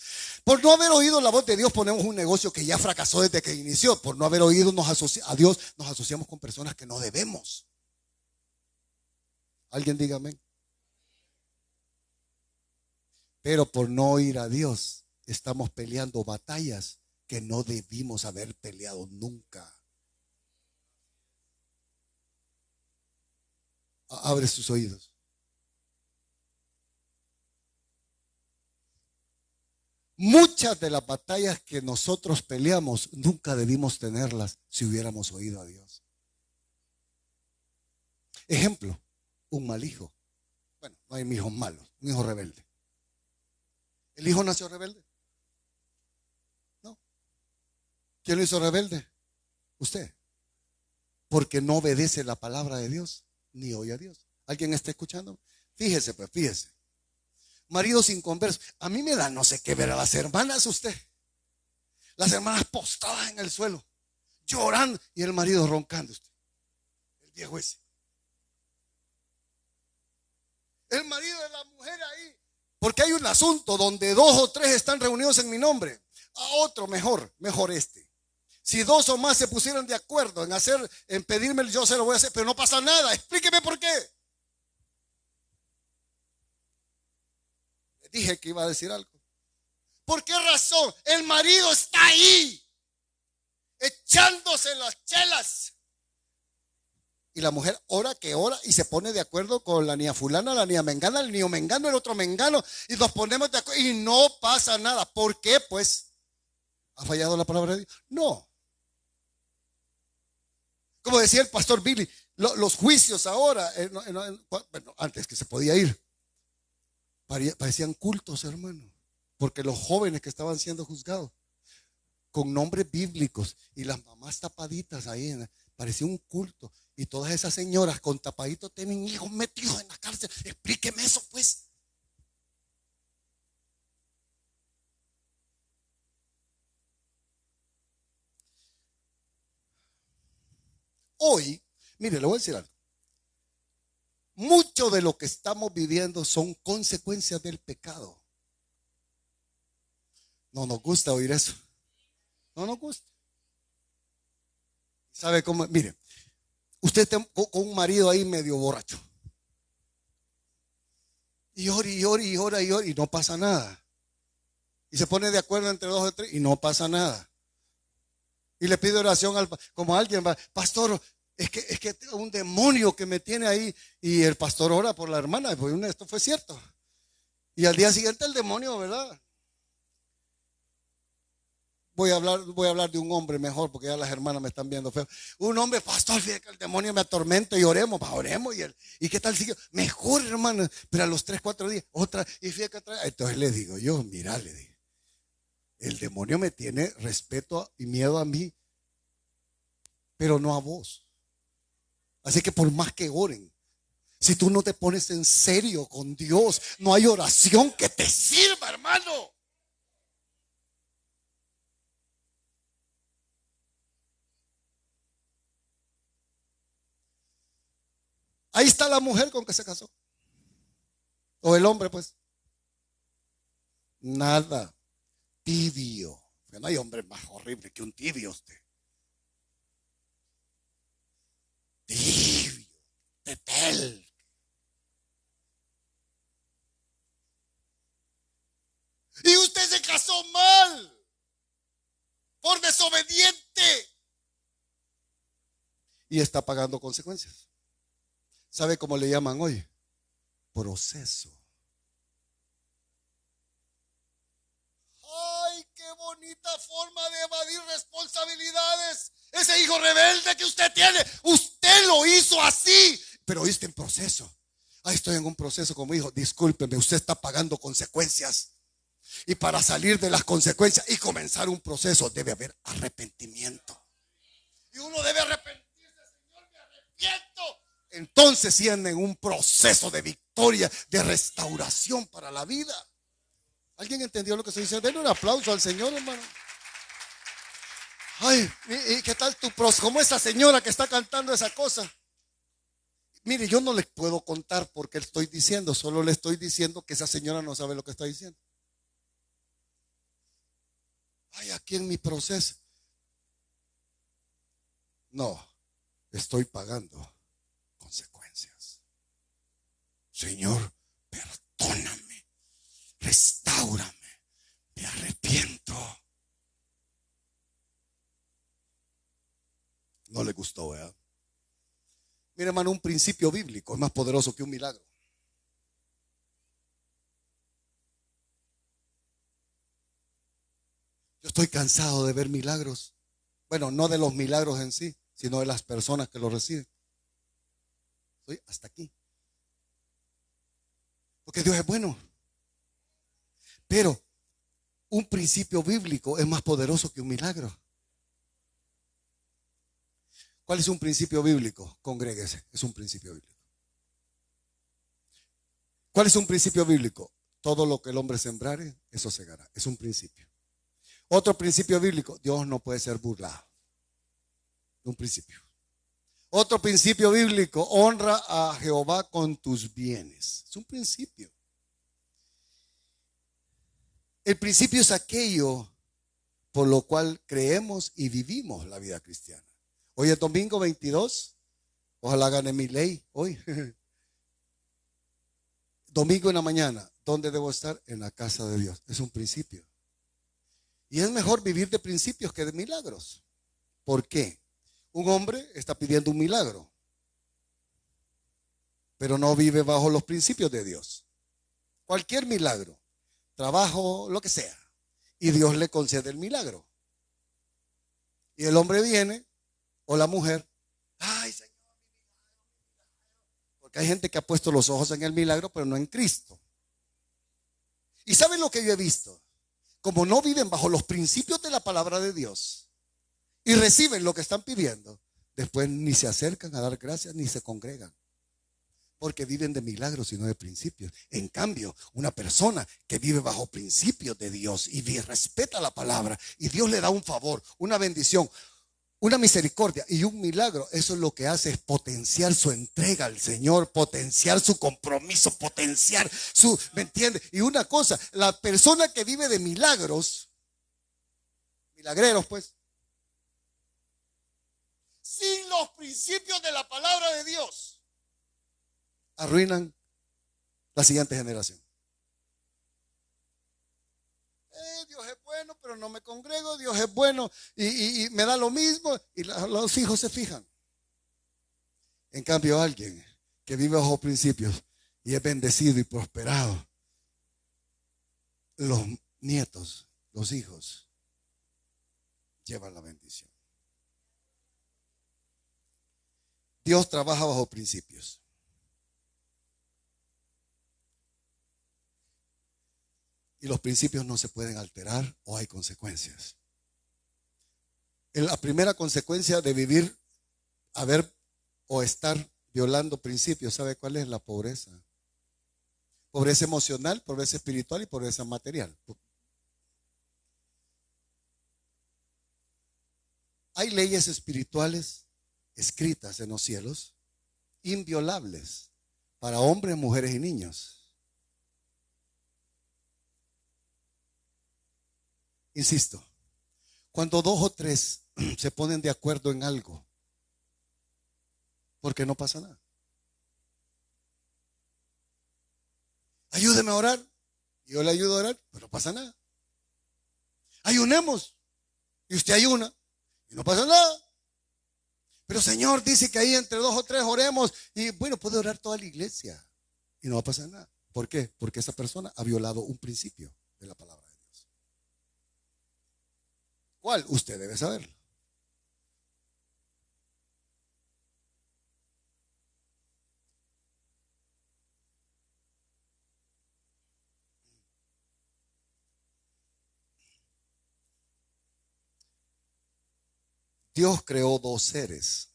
S1: Por no haber oído la voz de Dios ponemos un negocio que ya fracasó desde que inició. Por no haber oído a Dios nos asociamos con personas que no debemos. ¿Alguien diga amén? Pero por no oír a Dios estamos peleando batallas que no debimos haber peleado nunca. Abre sus oídos. Muchas de las batallas que nosotros peleamos nunca debimos tenerlas si hubiéramos oído a Dios. Ejemplo, un mal hijo. Bueno, no hay hijos malos, un hijo rebelde. ¿El hijo nació rebelde? No. ¿Quién lo hizo rebelde? Usted. Porque no obedece la palabra de Dios, ni oye a Dios. ¿Alguien está escuchando? Fíjese, pues, fíjese. Maridos inconversos. A mí me da no sé qué ver a las hermanas usted. Las hermanas postradas en el suelo, llorando, y el marido roncando usted. El viejo ese. El marido de la mujer ahí. Porque hay un asunto donde 2 o 3 están reunidos en mi nombre. A otro mejor este. Si 2 o más se pusieran de acuerdo en pedirme, yo se lo voy a hacer, pero no pasa nada. Explíqueme por qué. Le dije que iba a decir algo. ¿Por qué razón? El marido está ahí, echándose las chelas. Y la mujer ora que ora y se pone de acuerdo con la niña fulana, la niña mengana, el niño mengano, el otro mengano. Y nos ponemos de acuerdo y no pasa nada. ¿Por qué? Pues, ¿ha fallado la palabra de Dios? No. Como decía el pastor Billy, los juicios ahora, bueno, antes que se podía ir, parecían cultos, hermano. Porque los jóvenes que estaban siendo juzgados con nombres bíblicos y las mamás tapaditas ahí, parecía un culto. Y todas esas señoras con tapaditos tienen hijos metidos en la cárcel. Explíqueme eso, pues. Hoy, mire, le voy a decir algo. Mucho de lo que estamos viviendo son consecuencias del pecado. No nos gusta oír eso. No nos gusta. ¿Sabe cómo? Mire, usted está con un marido ahí medio borracho. Y ora, y ora, y ora, y ora, y no pasa nada. Y se pone de acuerdo entre dos o tres y no pasa nada. Y le pide oración como alguien va, pastor, es que un demonio que me tiene ahí. Y el pastor ora por la hermana, pues esto fue cierto. Y al día siguiente el demonio, ¿verdad? Voy a hablar de un hombre mejor, porque ya las hermanas me están viendo feo. Un hombre, pastor, fíjate que el demonio me atormenta y oremos, oremos. ¿Y qué tal sigue? Mejor, hermano, pero a los 3, 4 días, otra, y fíjate que otra. Entonces le digo yo, mira, le digo, el demonio me tiene respeto y miedo a mí, pero no a vos. Así que por más que oren, si tú no te pones en serio con Dios, no hay oración que te sirva, hermano. Ahí está la mujer con que se casó. O el hombre, pues. Nada. Tibio. No hay hombre más horrible que un tibio usted. Tibio. Tetel. Y usted se casó mal. Por desobediente. Y está pagando consecuencias. ¿Sabe cómo le llaman hoy? Proceso. ¡Ay, qué bonita forma de evadir responsabilidades! Ese hijo rebelde que usted tiene, usted lo hizo así. Pero hoy está en proceso. Ahí estoy en un proceso como hijo. Discúlpeme, usted está pagando consecuencias. Y para salir de las consecuencias y comenzar un proceso debe haber arrepentimiento. Y uno debe arrepentirse, Señor, me arrepiento. Entonces tienen un proceso de victoria, de restauración para la vida. ¿Alguien entendió lo que estoy diciendo? Denle un aplauso al Señor, hermano. Ay, ¿y qué tal tu proceso? ¿Cómo esa señora que está cantando esa cosa? Mire, yo no le puedo contar por qué le estoy diciendo, solo le estoy diciendo que esa señora no sabe lo que está diciendo. Ay, aquí en mi proceso. No, estoy pagando consecuencias. Señor, perdóname, restáurame, me arrepiento. No le gustó, ¿verdad? Mire, hermano, un principio bíblico es más poderoso que un milagro. Yo estoy cansado de ver milagros. Bueno, no de los milagros en sí, sino de las personas que los reciben. Estoy hasta aquí. Porque Dios es bueno. Pero un principio bíblico es más poderoso que un milagro. ¿Cuál es un principio bíblico? Congréguese, es un principio bíblico. ¿Cuál es un principio bíblico? Todo lo que el hombre sembrare, eso segará. Es un principio. Otro principio bíblico, Dios no puede ser burlado. Un principio. Otro principio bíblico, honra a Jehová con tus bienes. Es un principio. El principio es aquello por lo cual creemos y vivimos la vida cristiana. Hoy es domingo 22. Ojalá gane mi ley hoy. Domingo en la mañana. ¿Dónde debo estar? En la casa de Dios. Es un principio. Y es mejor vivir de principios que de milagros. ¿Por qué? Un hombre está pidiendo un milagro. pero no vive bajo los principios de Dios. Cualquier milagro, trabajo, lo que sea, y Dios le concede el milagro. Y el hombre viene, o la mujer, ay Señor, porque hay gente que ha puesto los ojos en el milagro, pero no en Cristo. ¿Y saben lo que yo he visto? Como no viven bajo los principios de la palabra de Dios y reciben lo que están pidiendo, después ni se acercan a dar gracias ni se congregan, porque viven de milagros y no de principios. En cambio, una persona que vive bajo principios de Dios y respeta la palabra, y Dios le da un favor, una bendición, una misericordia y un milagro, eso es lo que hace, es potenciar su entrega al Señor, potenciar su compromiso, potenciar su, ¿me entiende? Y una cosa, la persona que vive de milagros, milagreros pues, sin los principios de la palabra de Dios, arruinan la siguiente generación. Dios es bueno, pero no me congrego. Dios es bueno y me da lo mismo. Y los hijos se fijan. En cambio, alguien que vive bajo principios y es bendecido y prosperado, los nietos, los hijos, llevan la bendición. Dios trabaja bajo principios. Y los principios no se pueden alterar o hay consecuencias. La primera consecuencia de vivir, haber o estar violando principios, ¿sabe cuál es? La pobreza. Pobreza emocional, pobreza espiritual y pobreza material. Hay leyes espirituales escritas en los cielos, inviolables, para hombres, mujeres y niños. Insisto, cuando dos o tres se ponen de acuerdo en algo, porque no pasa nada. Ayúdeme a orar, yo le ayudo a orar, pero no pasa nada. Ayunemos, y usted ayuna, y no pasa nada. Pero Señor dice que ahí entre dos o tres oremos, y bueno, puede orar toda la iglesia, y no va a pasar nada. ¿Por qué? Porque esa persona ha violado un principio de la palabra. ¿Cuál? Usted debe saberlo. Dios creó dos seres,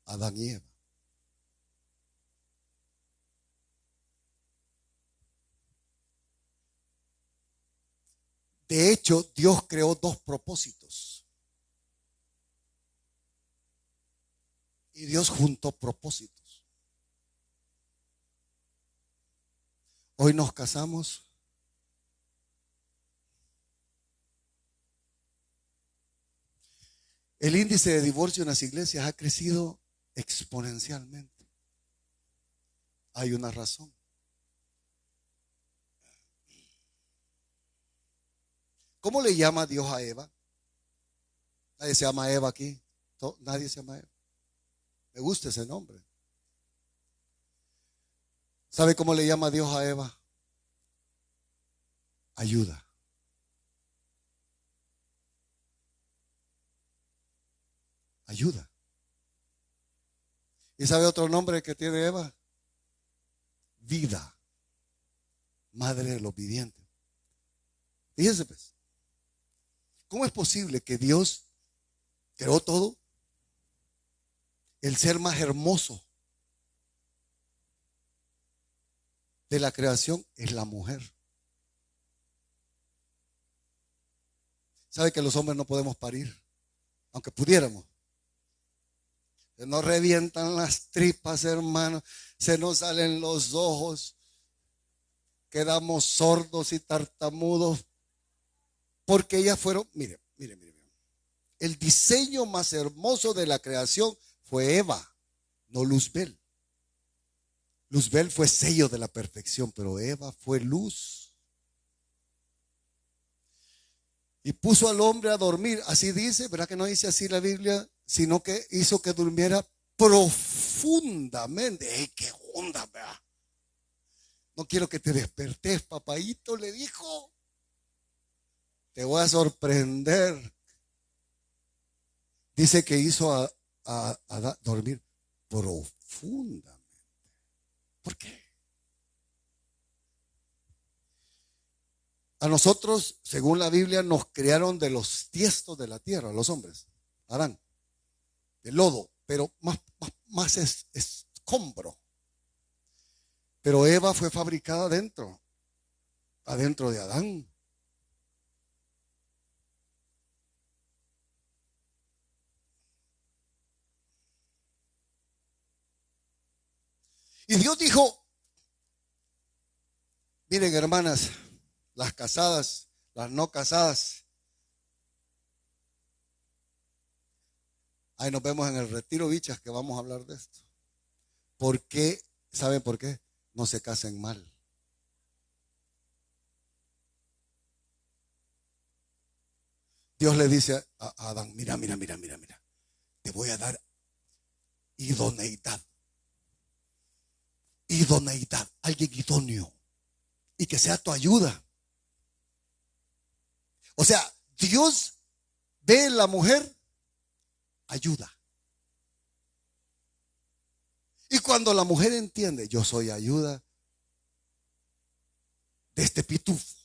S1: Adán y Eva. De hecho, Dios creó dos propósitos. Y Dios juntó propósitos. Hoy nos casamos. El índice de divorcio en las iglesias ha crecido exponencialmente. Hay una razón. ¿Cómo le llama Dios a Eva? Nadie se llama Eva aquí. Nadie se llama Eva. Me gusta ese nombre. ¿Sabe cómo le llama Dios a Eva? Ayuda. Ayuda. ¿Y sabe otro nombre que tiene Eva? Vida. Madre de los vivientes. Fíjense pues. ¿Cómo es posible que Dios creó todo? El ser más hermoso de la creación es la mujer. ¿Sabe que los hombres no podemos parir? Aunque pudiéramos. Se nos revientan las tripas, hermano. Se nos salen los ojos. Quedamos sordos y tartamudos. Porque ellas fueron, mire. El diseño más hermoso de la creación fue Eva, no Luzbel. Luzbel fue sello de la perfección, pero Eva fue luz. Y puso al hombre a dormir, así dice, ¿verdad que no dice así la Biblia? Sino que hizo que durmiera profundamente profundamente. ¡Ey, qué onda, vea! No quiero que te despertes, papayito, le dijo. Te voy a sorprender. Dice que hizo a dormir profundamente. ¿Por qué? A nosotros, según la Biblia, nos crearon de los tiestos de la tierra, los hombres. Adán, de lodo, pero más escombro. Pero Eva fue fabricada adentro de Adán. Y Dios dijo, miren hermanas, las casadas, las no casadas, ahí nos vemos en el retiro, bichas, que vamos a hablar de esto. ¿Por qué? ¿Saben por qué? No se casen mal. Dios le dice a Adán, mira, te voy a dar idoneidad, alguien idóneo, y que sea tu ayuda. O sea, Dios ve en la mujer ayuda. Y cuando la mujer entiende, yo soy ayuda de este pitufo.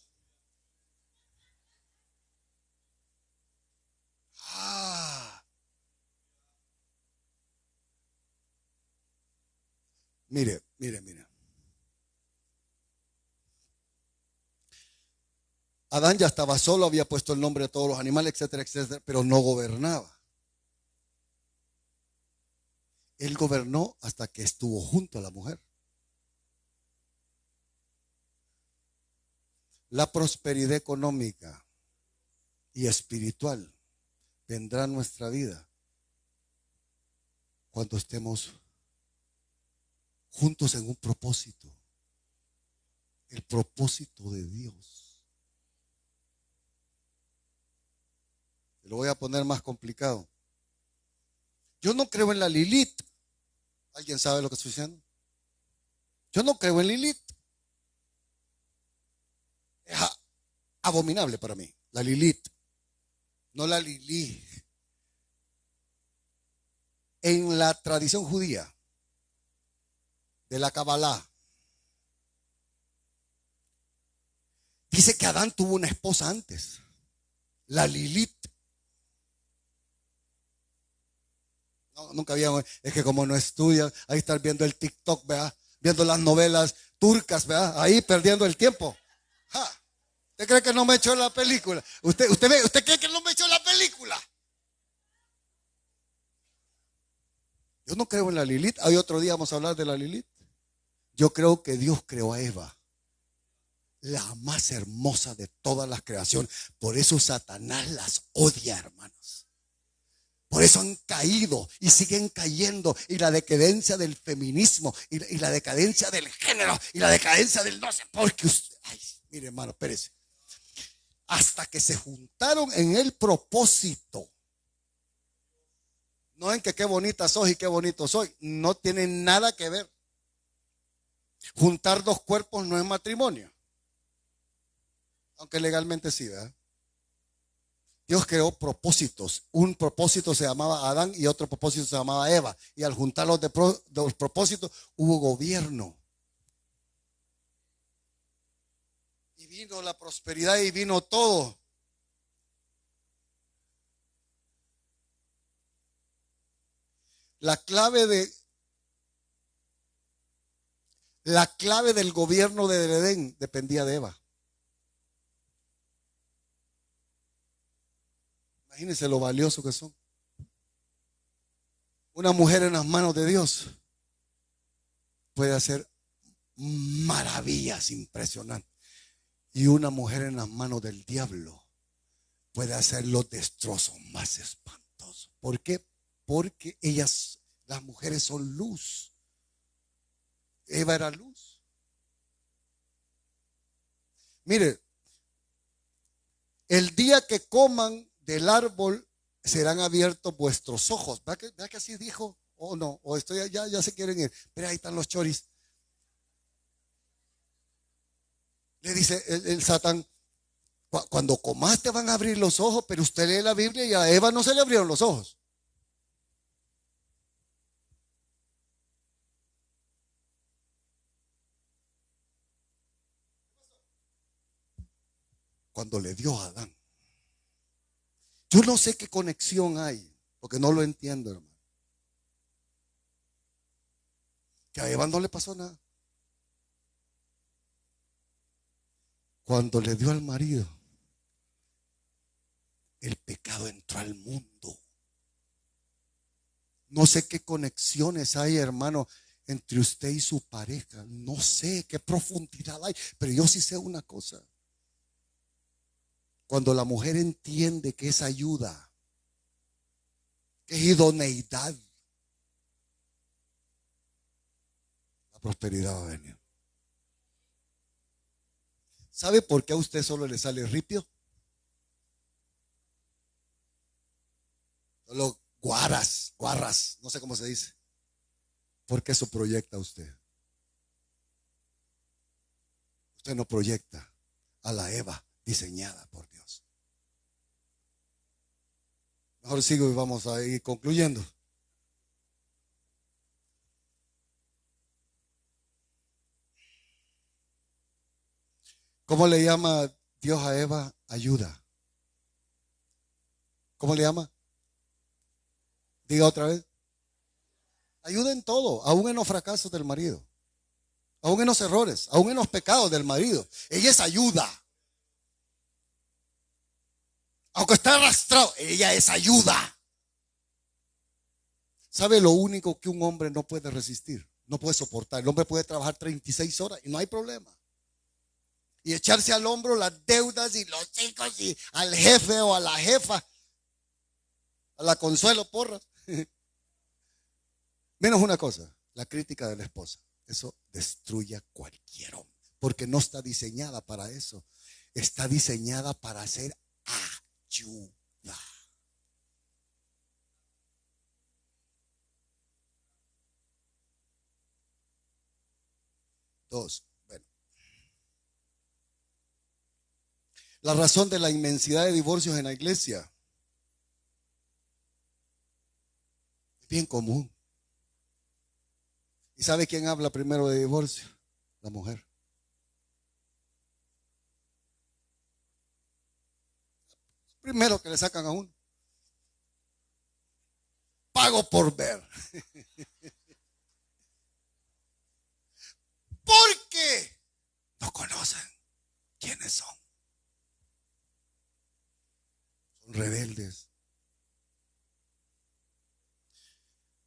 S1: Mire. Adán ya estaba solo, había puesto el nombre de todos los animales, etcétera, pero no gobernaba. Él gobernó hasta que estuvo junto a la mujer. La prosperidad económica y espiritual vendrá a nuestra vida cuando estemos juntos en un propósito. El propósito de Dios. Te lo voy a poner más complicado. Yo no creo en la Lilith. ¿Alguien sabe lo que estoy diciendo? Yo no creo en Lilith. Es abominable para mí, la Lilith. No la Lili. En la tradición judía de la Kabbalah, dice que Adán tuvo una esposa antes, la Lilith. No, nunca había, es que como no estudian, ahí están viendo el TikTok, ¿verdad? Viendo las novelas turcas, ¿verdad? Ahí perdiendo el tiempo. ¡Ja! ¿Usted cree que no me echó la película? ¿Usted cree que no me echó la película? Yo no creo en la Lilith. Hoy otro día vamos a hablar de la Lilith. Yo creo que Dios creó a Eva, la más hermosa de todas las creaciones. Por eso Satanás las odia, hermanos. Por eso han caído y siguen cayendo. Y la decadencia del feminismo, y la decadencia del género, y la decadencia del no sé. Porque usted, ay, mire hermano, espérese. Hasta que se juntaron en el propósito. No en que qué bonita soy y qué bonito soy. No tiene nada que ver. Juntar dos cuerpos no es matrimonio. Aunque legalmente sí, ¿verdad? Dios creó propósitos. Un propósito se llamaba Adán y otro propósito se llamaba Eva. Y al juntar los propósitos hubo gobierno. Y vino la prosperidad y vino todo. La clave del gobierno de Edén dependía de Eva. Imagínense lo valioso que son. Una mujer en las manos de Dios puede hacer maravillas impresionantes. Y una mujer en las manos del diablo puede hacer los destrozos más espantosos. ¿Por qué? Porque las mujeres son luz. Eva era luz. Mire, el día que coman del árbol serán abiertos vuestros ojos. ¿Verdad que así dijo o no, o estoy ya se quieren ir, pero ahí están los choris. Le dice el Satán, cuando comas te van a abrir los ojos, pero usted lee la Biblia y a Eva no se le abrieron los ojos. Cuando le dio a Adán. Yo no sé qué conexión hay, porque no lo entiendo, hermano. Que a Eva no le pasó nada. Cuando le dio al marido, el pecado entró al mundo. No sé qué conexiones hay, hermano, entre usted y su pareja. No sé qué profundidad hay, pero yo sí sé una cosa. Cuando la mujer entiende que es ayuda, que es idoneidad, la prosperidad va a venir. ¿Sabe por qué a usted solo le sale ripio? Solo guarras, no sé cómo se dice. Porque eso proyecta a usted. Usted no proyecta a la Eva diseñada por Dios. Mejor sigo y vamos a ir concluyendo. ¿Cómo le llama Dios a Eva? Ayuda. ¿Cómo le llama? Diga otra vez. Ayuda en todo, aún en los fracasos del marido, aún en los errores, aún en los pecados del marido. Ella es ayuda. Aunque está arrastrado, ella es ayuda. ¿Sabe lo único que un hombre no puede resistir? No puede soportar. El hombre puede trabajar 36 horas y no hay problema. Y echarse al hombro las deudas y los hijos y al jefe o a la jefa, a la Consuelo Porras. Menos una cosa, la crítica de la esposa. Eso destruye a cualquier hombre, porque no está diseñada para eso. Está diseñada para hacer ayuda. Dos, bueno, la razón de la inmensidad de divorcios en la iglesia es bien común. ¿Y sabe quién habla primero de divorcio? La mujer. Primero que le sacan a uno. Pago por ver. Porque no conocen quiénes son. Son rebeldes.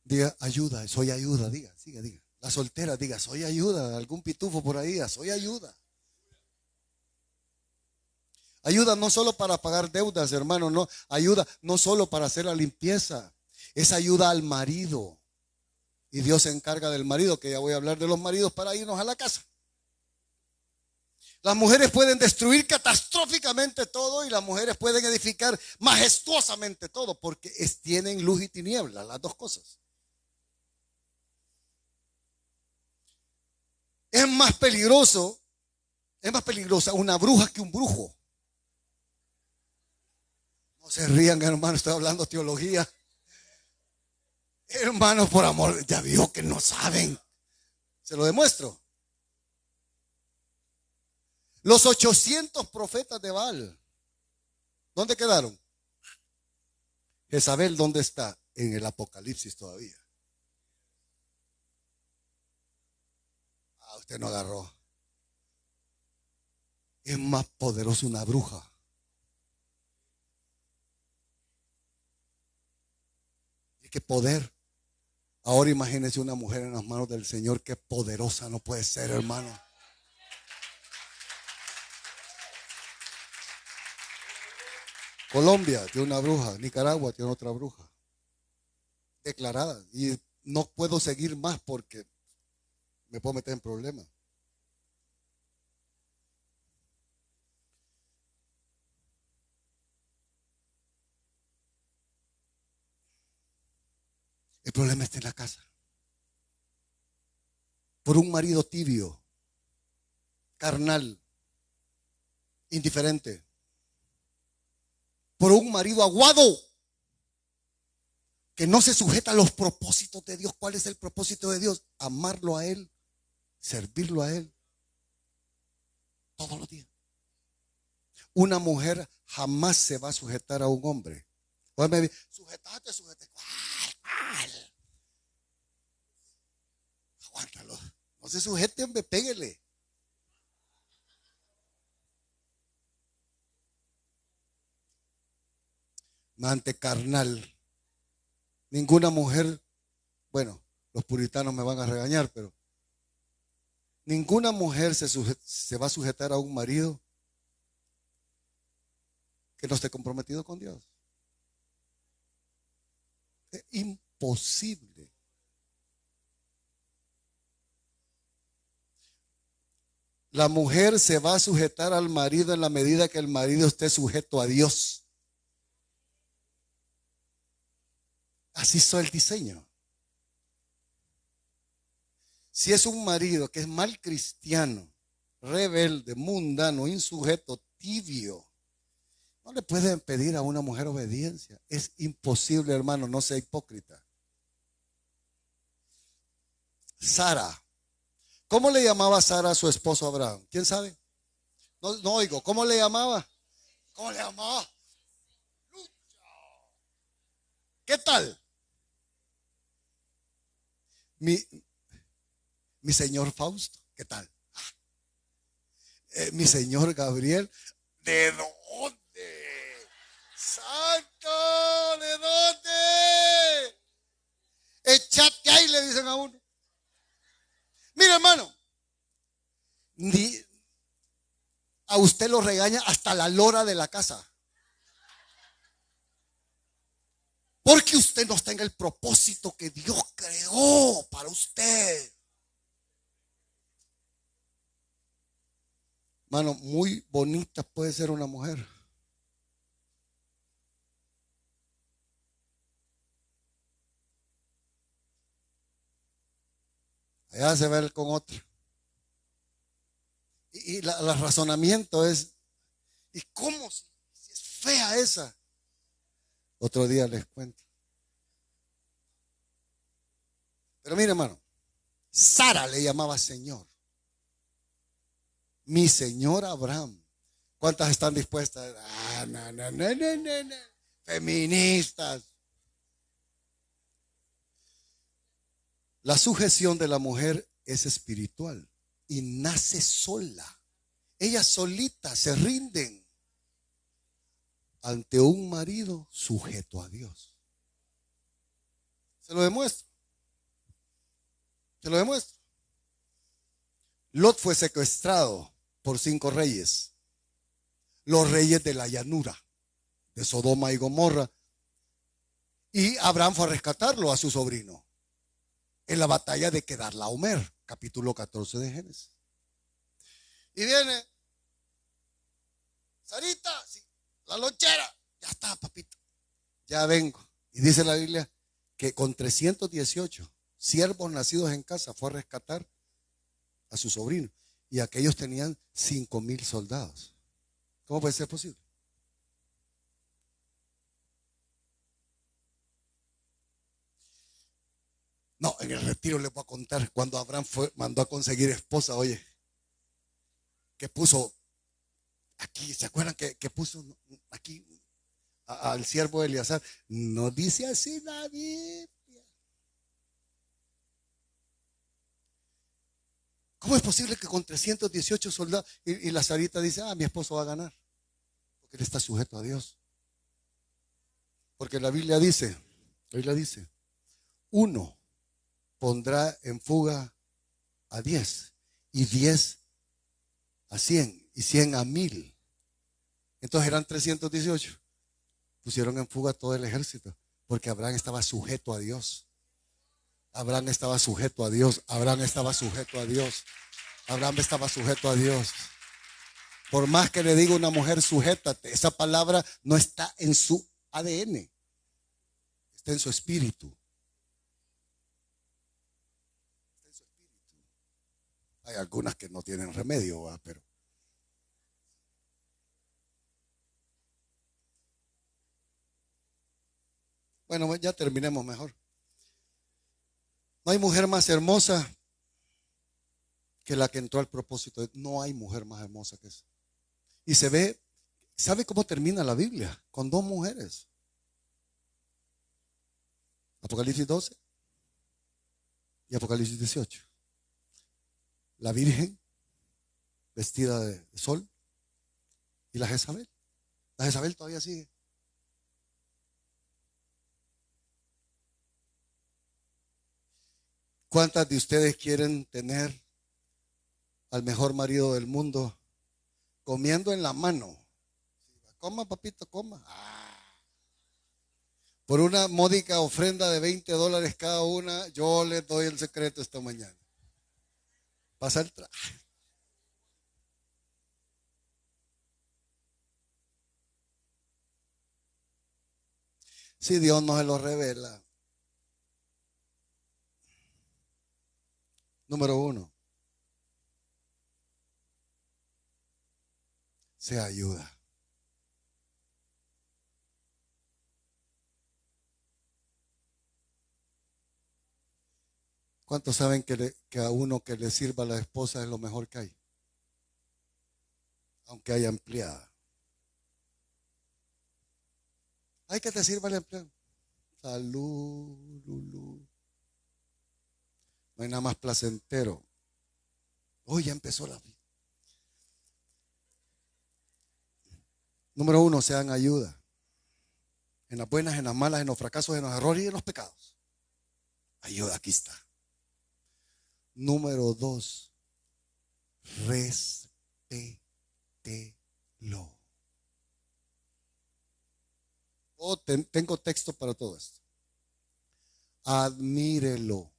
S1: Diga ayuda, soy ayuda, diga, siga, diga. La soltera, diga, soy ayuda. Algún pitufo por ahí, soy ayuda. Ayuda no solo para pagar deudas, hermano, no. Ayuda no solo para hacer la limpieza. Es ayuda al marido. Y Dios se encarga del marido, que ya voy a hablar de los maridos para irnos a la casa. Las mujeres pueden destruir catastróficamente todo y las mujeres pueden edificar majestuosamente todo porque tienen luz y tiniebla, las dos cosas. Es más peligrosa una bruja que un brujo. No se rían, hermano, estoy hablando teología. Hermanos, por amor, ya vio que no saben. Se lo demuestro. Los 800 profetas de Baal, ¿dónde quedaron? Jezabel, ¿dónde está? En el Apocalipsis todavía. Usted no agarró. Es más poderosa una bruja. Y qué poder. Ahora imagínese una mujer en las manos del Señor, qué poderosa no puede ser, hermano. Colombia tiene una bruja, Nicaragua tiene otra bruja declarada y no puedo seguir más porque me puedo meter en problemas. El problema está en la casa. Por un marido tibio, carnal, indiferente. Por un marido aguado, que no se sujeta a los propósitos de Dios. ¿Cuál es el propósito de Dios? Amarlo a Él, servirlo a Él, todos los días. Una mujer jamás se va a sujetar a un hombre. Oye, sujetate. Aguántalo. No se sujete, hombre, péguele. Mente carnal. Ninguna mujer, bueno, los puritanos me van a regañar, pero ninguna mujer se va a sujetar a un marido que no esté comprometido con Dios. Es imposible. La mujer se va a sujetar al marido en la medida que el marido esté sujeto a Dios. Así es el diseño. Si es un marido que es mal cristiano, rebelde, mundano, insujeto, tibio, no le pueden pedir a una mujer obediencia. Es imposible, hermano, no sea hipócrita. Sara. ¿Cómo le llamaba Sara a su esposo Abraham? ¿Quién sabe? No oigo. ¿Cómo le llamaba? ¿Cómo le llamaba? Lucha. ¿Qué tal? Mi señor Fausto, ¿qué tal? Mi señor Gabriel, ¿de dónde? ¡Santo! ¿De dónde? Echate ahí, le dicen a uno. Mira, hermano, a usted lo regaña hasta la lora de la casa. Porque usted no está en el propósito que Dios creó para usted. Hermano, muy bonita puede ser una mujer. Allá se ve con otra. Y el razonamiento es, ¿y cómo si es fea esa? Otro día les cuento. Pero mire, hermano, Sara le llamaba Señor. Mi señor Abraham. ¿Cuántas están dispuestas? No. Feministas. La sujeción de la mujer es espiritual y nace sola. Ellas solitas se rinden ante un marido sujeto a Dios. Se lo demuestro. Se lo demuestro. Lot fue secuestrado por 5 reyes. Los reyes de la llanura, de Sodoma y Gomorra. Y Abraham fue a rescatarlo a su sobrino en la batalla de Quedarlaomer, capítulo 14 de Génesis. Y viene Sarita, sí, la lonchera, ya está, papito, ya vengo. Y dice la Biblia que con 318 siervos nacidos en casa fue a rescatar a su sobrino. Y aquellos tenían 5,000 soldados. ¿Cómo puede ser posible? No, en el retiro les voy a contar cuando Abraham mandó a conseguir esposa, oye, que puso aquí, ¿se acuerdan que puso aquí al siervo de Eleazar? No dice así la Biblia. ¿Cómo es posible que con 318 soldados y la Sarita dice, mi esposo va a ganar? Porque él está sujeto a Dios. Porque la Biblia dice, uno pondrá en fuga a 10 y 10 a 100 y 100 a 1000. Entonces eran 318. Pusieron en fuga todo el ejército porque Abraham estaba sujeto a Dios. Abraham estaba sujeto a Dios. Abraham estaba sujeto a Dios. Abraham estaba sujeto a Dios. Por más que le diga a una mujer, sujétate, esa palabra no está en su ADN. Está en su espíritu. algunas que no tienen remedio, ¿va? Pero bueno, ya terminemos mejor. No hay mujer más hermosa que la que entró al propósito. No hay mujer más hermosa que esa. Y se ve, ¿sabe cómo termina la Biblia? Con dos mujeres. Apocalipsis 12 y Apocalipsis 18. La Virgen vestida de sol y la Jezabel. La Jezabel todavía sigue. ¿Cuántas de ustedes quieren tener al mejor marido del mundo comiendo en la mano? Coma, papito, coma. Por una módica ofrenda de $20 cada una, yo les doy el secreto esta mañana. Pasa el traje. Si Dios no se lo revela. Número 1. Se ayuda. ¿Cuántos saben que a uno que le sirva a la esposa es lo mejor que hay? Aunque haya empleada. Hay que te sirva el empleado. Salud, Lulú. No hay nada más placentero. Hoy ya empezó la vida. Número 1, sean ayuda. En las buenas, en las malas, en los fracasos, en los errores y en los pecados. Ayuda, aquí está. Número 2, respételo. Oh, tengo texto para todo esto. Admírelo.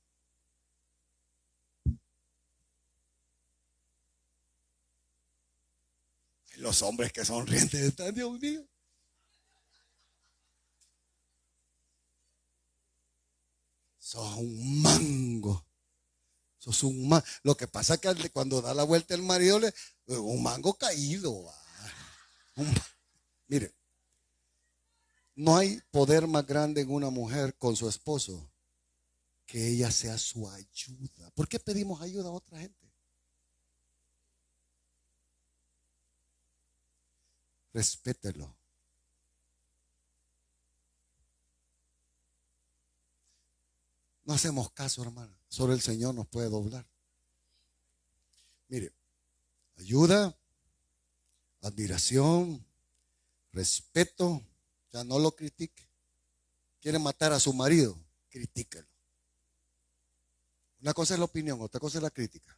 S1: Los hombres que sonrientes están, Dios mío. Sos un mango. Sos un mango. Lo que pasa es que cuando da la vuelta el marido, un mango caído. Mire, no hay poder más grande en una mujer con su esposo que ella sea su ayuda. ¿Por qué pedimos ayuda a otra gente? Respételo. No hacemos caso, hermano. Solo el Señor nos puede doblar. Mire, ayuda, admiración, respeto. Ya no lo critique. Quiere matar a su marido, critíquelo. Una cosa es la opinión, otra cosa es la crítica.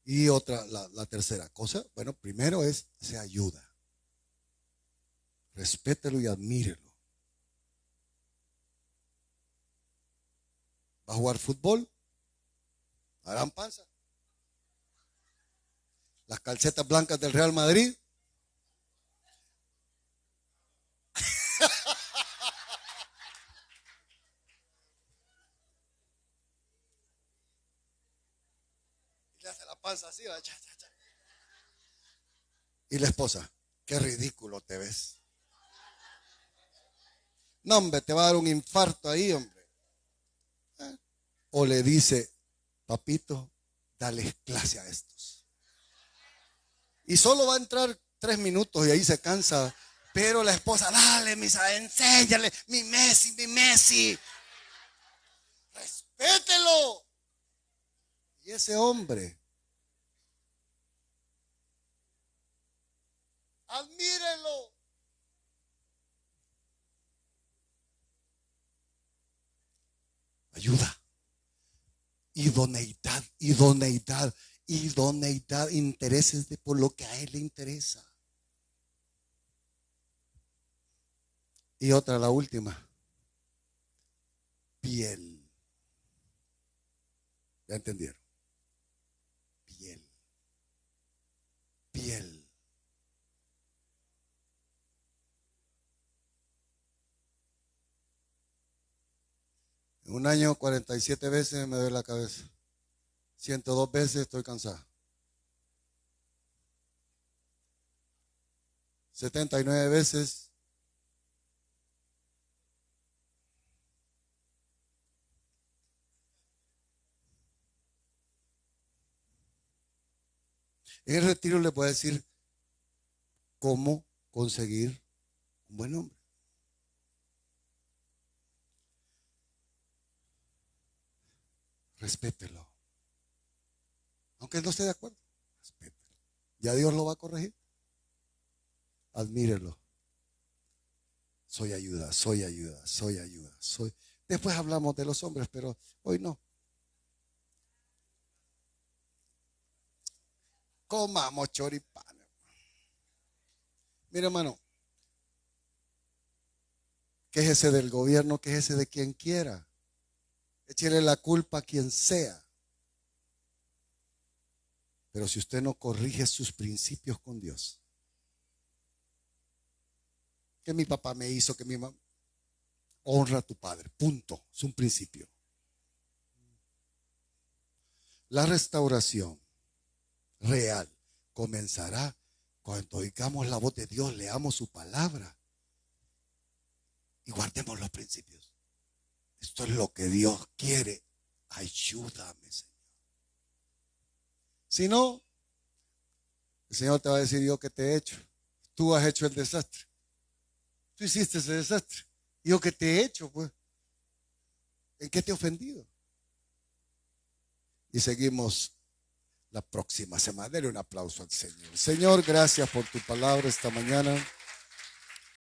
S1: Y otra, la tercera cosa, bueno, primero se ayuda. Respételo y admírelo. ¿Va a jugar fútbol? ¿Harán panza? Las calcetas blancas del Real Madrid. Y le hace la panza así. Y la esposa, qué ridículo te ves. No, hombre, te va a dar un infarto ahí, hombre. O le dice, papito, dale clase a estos. Y solo va a entrar 3 minutos y ahí se cansa. Pero la esposa, dale, misa, enséñale, mi Messi, mi Messi. Respételo. Y ese hombre, admírelo. Ayuda. Idoneidad, idoneidad, idoneidad, intereses de por lo que a él le interesa. Y otra, la última. Piel. ¿Ya entendieron? Piel. Piel. En un año 47 veces me duele la cabeza. 102 veces estoy cansada. 79 veces en el retiro le puedo decir cómo conseguir un buen hombre. Respételo. Aunque no esté de acuerdo, respételo. Ya Dios lo va a corregir. Admírelo. Soy ayuda, soy ayuda, soy ayuda, soy. Después hablamos de los hombres, pero hoy no. Comamos choripán. Mira, hermano, quéjese del gobierno, quéjese de quien quiera. Échele la culpa a quien sea. Pero si usted no corrige sus principios con Dios, que mi papá me hizo, que mi mamá, honra a tu padre, punto, es un principio. La restauración real comenzará cuando oigamos la voz de Dios, leamos su palabra y guardemos los principios. Esto es lo que Dios quiere. Ayúdame, Señor. Si no, el Señor te va a decir: yo que te he hecho. Tú has hecho el desastre. Tú hiciste ese desastre. Yo que te he hecho, pues. ¿En qué te he ofendido? Y seguimos la próxima semana. Dele un aplauso al Señor. Señor, gracias por tu palabra esta mañana.